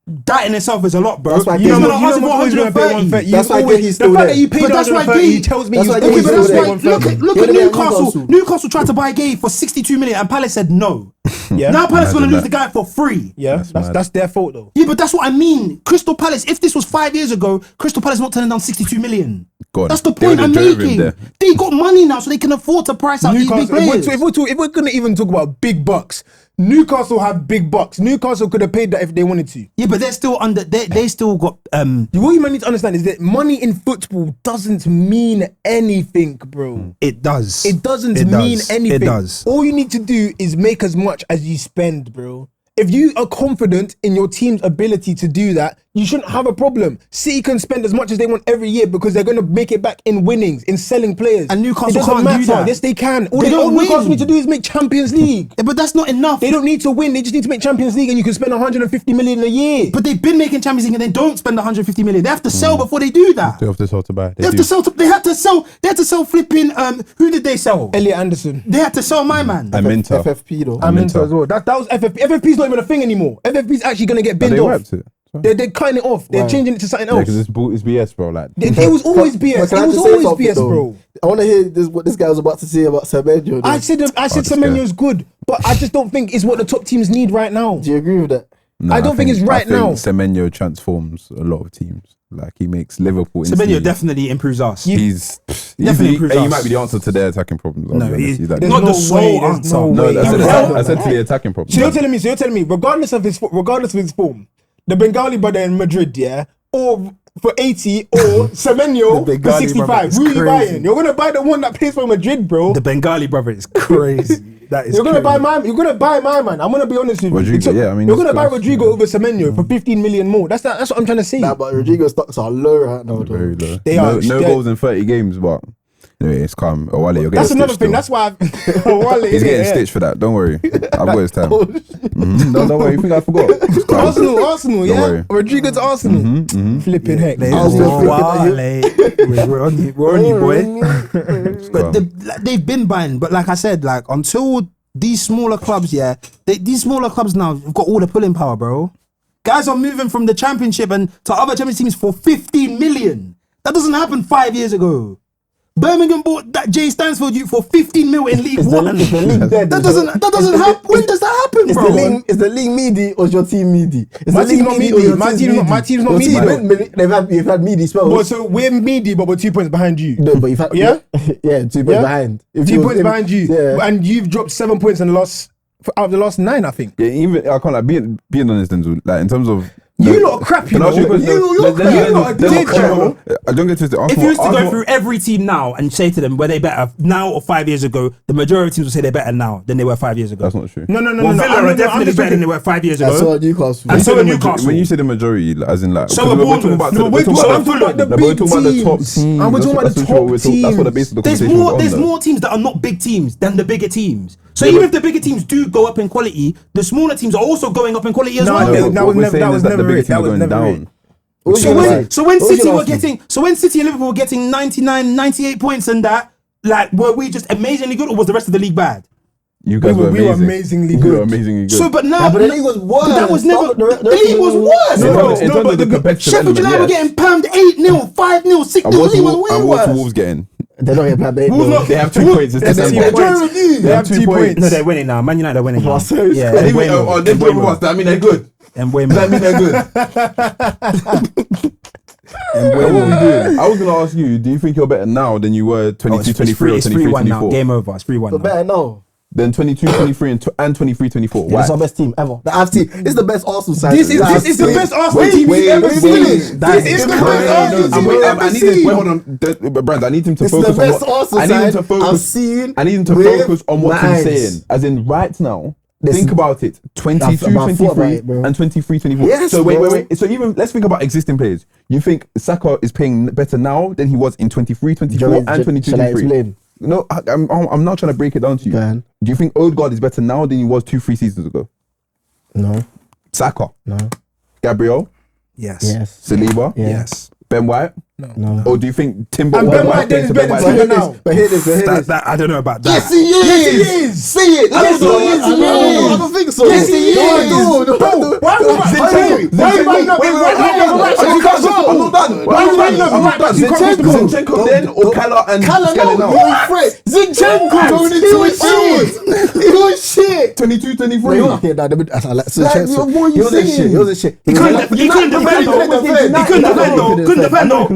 That in itself is a lot, bro. That's why That's why he's still there. The fact that you paid 130, he tells me he's still there. Look at Newcastle. Newcastle tried to buy Gay for 62 million and Palace said no. Yeah. Now Palace is going to lose the guy for free. Yeah, that's their fault though. Yeah, but that's what I mean. Crystal Palace, if this was 5 years ago, Crystal Palace not turning down 62 million. God, that's the point I'm making. They got money now, so they can afford to price out these big players. If we're going to even talk about big bucks, Newcastle have big bucks. Newcastle could have paid that if they wanted to. Yeah, but they're still under. They still got. What you might need to understand is that money in football doesn't mean anything, bro. It does. It doesn't mean anything. It does. All you need to do is make as much as you spend, bro. If you are confident in your team's ability to do that, you shouldn't have a problem. City can spend as much as they want every year because they're going to make it back in winnings, in selling players. And Newcastle can't do that. Yes, they can. All Newcastle need to do is make Champions League. But that's not enough. They don't need to win. They just need to make Champions League, and you can spend 150 million a year. But they've been making Champions League and they don't spend 150 million. They have to sell before they do that. They have to sell to buy. They had to sell flipping. Who did they sell? Elliot Anderson. They had to sell my man. Aminta. FFP though. Aminta as well. That was FFP. FFP's not even a thing anymore. FFP's actually going to get binned off. They're cutting it off. They're changing it to something else. Yeah, because it's BS, bro. Like it was always BS. It was always BS, bro. I want to hear what this guy was about to say about Semenyo. I said Semenyo's good, but I just don't think it's what the top teams need right now. Do you agree with that? No, I don't think it's right now. Semenyo transforms a lot of teams. Like he makes Liverpool. Semenyo definitely improves us. He's definitely improves us. He might be the answer to their attacking problems. No, he's like, not the sole answer. No, I said to the attacking problems. So you're telling me, regardless of his form, the Bengali brother in Madrid, yeah, or for 80, or Semenyo for 65, who are you buying? You're gonna buy the one that plays for Madrid, bro. The Bengali brother is crazy. That is. You're gonna buy my man. I'm gonna be honest with you. Rodrigo, you're gonna buy Rodrigo over Semenyo for 15 million more. That's what I'm trying to say. Nah, but Rodrigo's stocks are low right now. Very low. They are. No goals in 30 games, but Anyway, it's calm. Wale, you're getting That's another stitched thing. still. That's why Wale, He's getting stitched for that. Don't worry. I've got his time. No, don't worry. You think I forgot? It's calm. Arsenal, yeah. worry. Rodrigo to Arsenal. Flipping heck. We're on you, boy. But they've been buying. But like I said, like until these smaller clubs, these smaller clubs now have got all the pulling power, bro. Guys are moving from the Championship and to other Championship teams for 15 million. That doesn't happen 5 years ago. Birmingham bought that Jay Stansfield youth for 15 mil in League One. Is the league dead? That doesn't happen. When does that happen, bro? Is the league meaty or is your team meaty? My team's not meaty. My team's not meaty. You've had meaty spells. But so we're meaty, but we're 2 points behind you. No, but you've had 2 points behind. 2 points behind you, and you've dropped 7 points in the last out of the last 9, I think. Yeah, even I can't like being honest, Denzel. Like in terms of you lot are crap, you know. You lot are dead, bro. I don't get twisted. If you used to go through every team now and say to them were they better now or 5 years ago, the majority of teams will say they're better now than they were 5 years ago. That's not true. No. Villa are definitely better than they were 5 years ago. And so are Newcastle. And so are Newcastle. When you say the majority, as in like, so are Bournemouth. We're talking about the big teams. And we're talking about the top teams. That's what the base of the conversation was on. There's more teams that are not big teams than the bigger teams. So even if the bigger teams do go up in quality, the smaller teams are also going up in quality as well. That was never it. That was never it. So when City and Liverpool were getting 99, 98 points and that, like, were we just amazingly good or was the rest of the league bad? You guys were amazingly good. You were amazingly good. So, but now, but the league was worse. That was never. The league was worse. In terms of the competitive Sheffield United were getting pammed 8-0, 5-0, 6-0. The league was way and worse. what's Wolves getting? They're not getting pammed 8-0. They have 2 points. It's the same points. They have 2 points. No, they're winning now. Man United are winning now. Yeah. Anyway, that mean they're good. And way That mean they're good. And what we doing? I was gonna ask you, do you think you're better now than you were 22, 23 or 23, 3-1 now. 24? Game over. It's 3-1 now. Better now. Then 22, 23 and 23, 24. This is our best team ever. The AFC. This is the best Arsenal side. This is the best Arsenal team we've ever seen. This is the best Arsenal team we've ever seen. Wait, hold on, Brandz. I need him to This is focus the best Arsenal I need him side to focus. I've seen. I need him to with focus on what my he's eyes. saying. As in, right now. Listen, Think about it. 22, I've thought about 23 it, bro. and 23, 24. Yes, so bro. wait. So even let's think about existing players. You think Saka is playing better now than he was in 23, 24 and 22, Shall I 23? explain? No, I'm not trying to break it down to you. Go ahead. Do you think Odegaard is better now than he was 2-3 seasons ago? No. Saka? No. Gabriel? Yes. Saliba? Yes. Ben White? No. Or do you think Timber? And Ben White is better than Timber now. But hear this. I don't know about that. Yes, he is. Say it. I don't think so. Yes, he is. No. Why are you writing up? Zinchenko then or Kala and Skella now? Zinchenko going into his shit. He was shit. 22, 23. He was a shit. He couldn't defend though.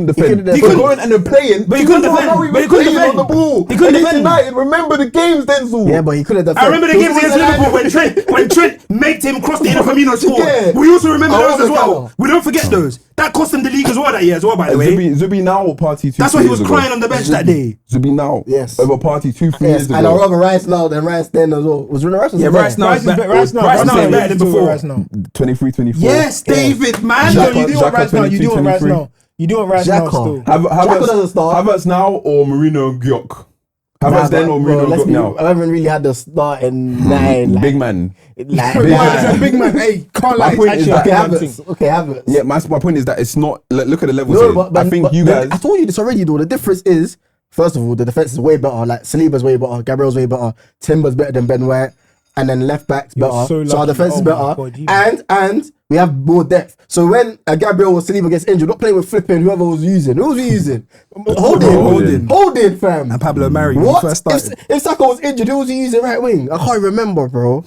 He couldn't going and then playing. But he couldn't defend. On the ball. He couldn't defend. United, remember the games, Denzel. Yeah, but he couldn't defend. I remember the games against Liverpool when Trent made him cross the inner Firmino score. Yeah. We also remember those as well. We don't forget those. That cost him the league as well that year as well, by the way. Zubi now or Party 2? That's why he was crying on the bench that day. Zubi now. Yes. Over Party 2-3 years ago. And I'd rather Rice now than Rice then as well. Was Rice? Yeah, Rice now is better than before. 23, 24. Yes, David, man. You do want Rice now. You do want Rice now. You do want Rice now still. Havertz now or Mourinho Gyok? Havertz then or Mourinho Gyok now? I haven't really had the start in 9. Big man. Big man. Hey, can't lie. Okay, Havertz. Yeah, my point is that it's not. Look at the levels here. But I think you guys. I told you this already, though. The difference is, first of all, the defense is way better. Like Saliba's way better, Gabriel's way better, Timber's better than Ben White, and then left back's better. So our defense is better, and we have more depth. So when Gabriel or Saliba gets injured, not playing with flipping whoever was using. Who was we using? Holding, fam. And Pablo Mari when he first started. If Saka was injured, who was he using right wing? I can't remember, bro.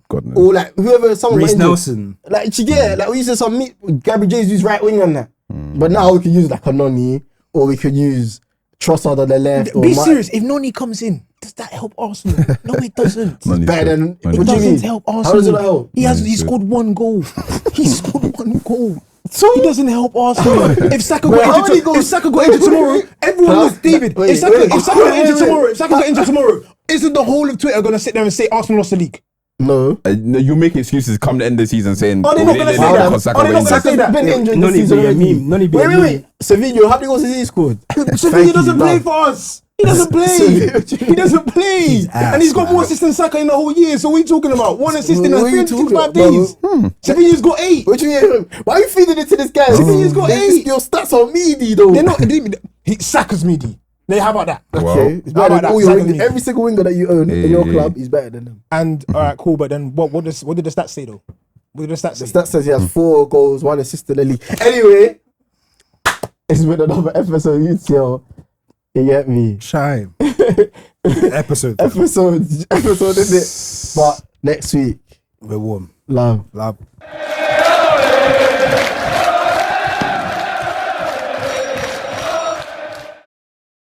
God knows. Or like whoever, someone Reece was injured. Nelson. Like we used to some Gabriel Jesus right wing on that. But now we can use like a Noni, or we could use Trossard on the left. Be serious. If Noni comes in, does that help Arsenal? No, it doesn't. Better than It doesn't help Arsenal. How does it help? He scored 1 goal. He scored 1 goal. So he doesn't help Arsenal. If Saka got injured tomorrow, everyone knows David. If Saka got injured tomorrow, isn't the whole of Twitter gonna sit there and say Arsenal lost the league? No. You make excuses come the end of the season saying. They're not gonna say that. Saka's been injured this season already. Wait. Savinho, how many goals has he scored? Savinho doesn't play for us. He doesn't play. He doesnn't play. And he's got more assists than Saka in the whole year. So what are you talking about? One assist in 365 days. Seville's got 8. What do you mean? Why are you feeding it to this guy? Seville's got 8. Your stats are meaty though. They're not. Saka's meaty. How about that? Okay, it's better than all every single winger that you own in your club is better than them. And all right, cool. But then what did the stats say though? What did the stats say? The stats says he has 4 goals, 1 assist in the league. Anyway, it's been another episode. You get me? Shame. Episode, isn't it? But next week we're warm. Love.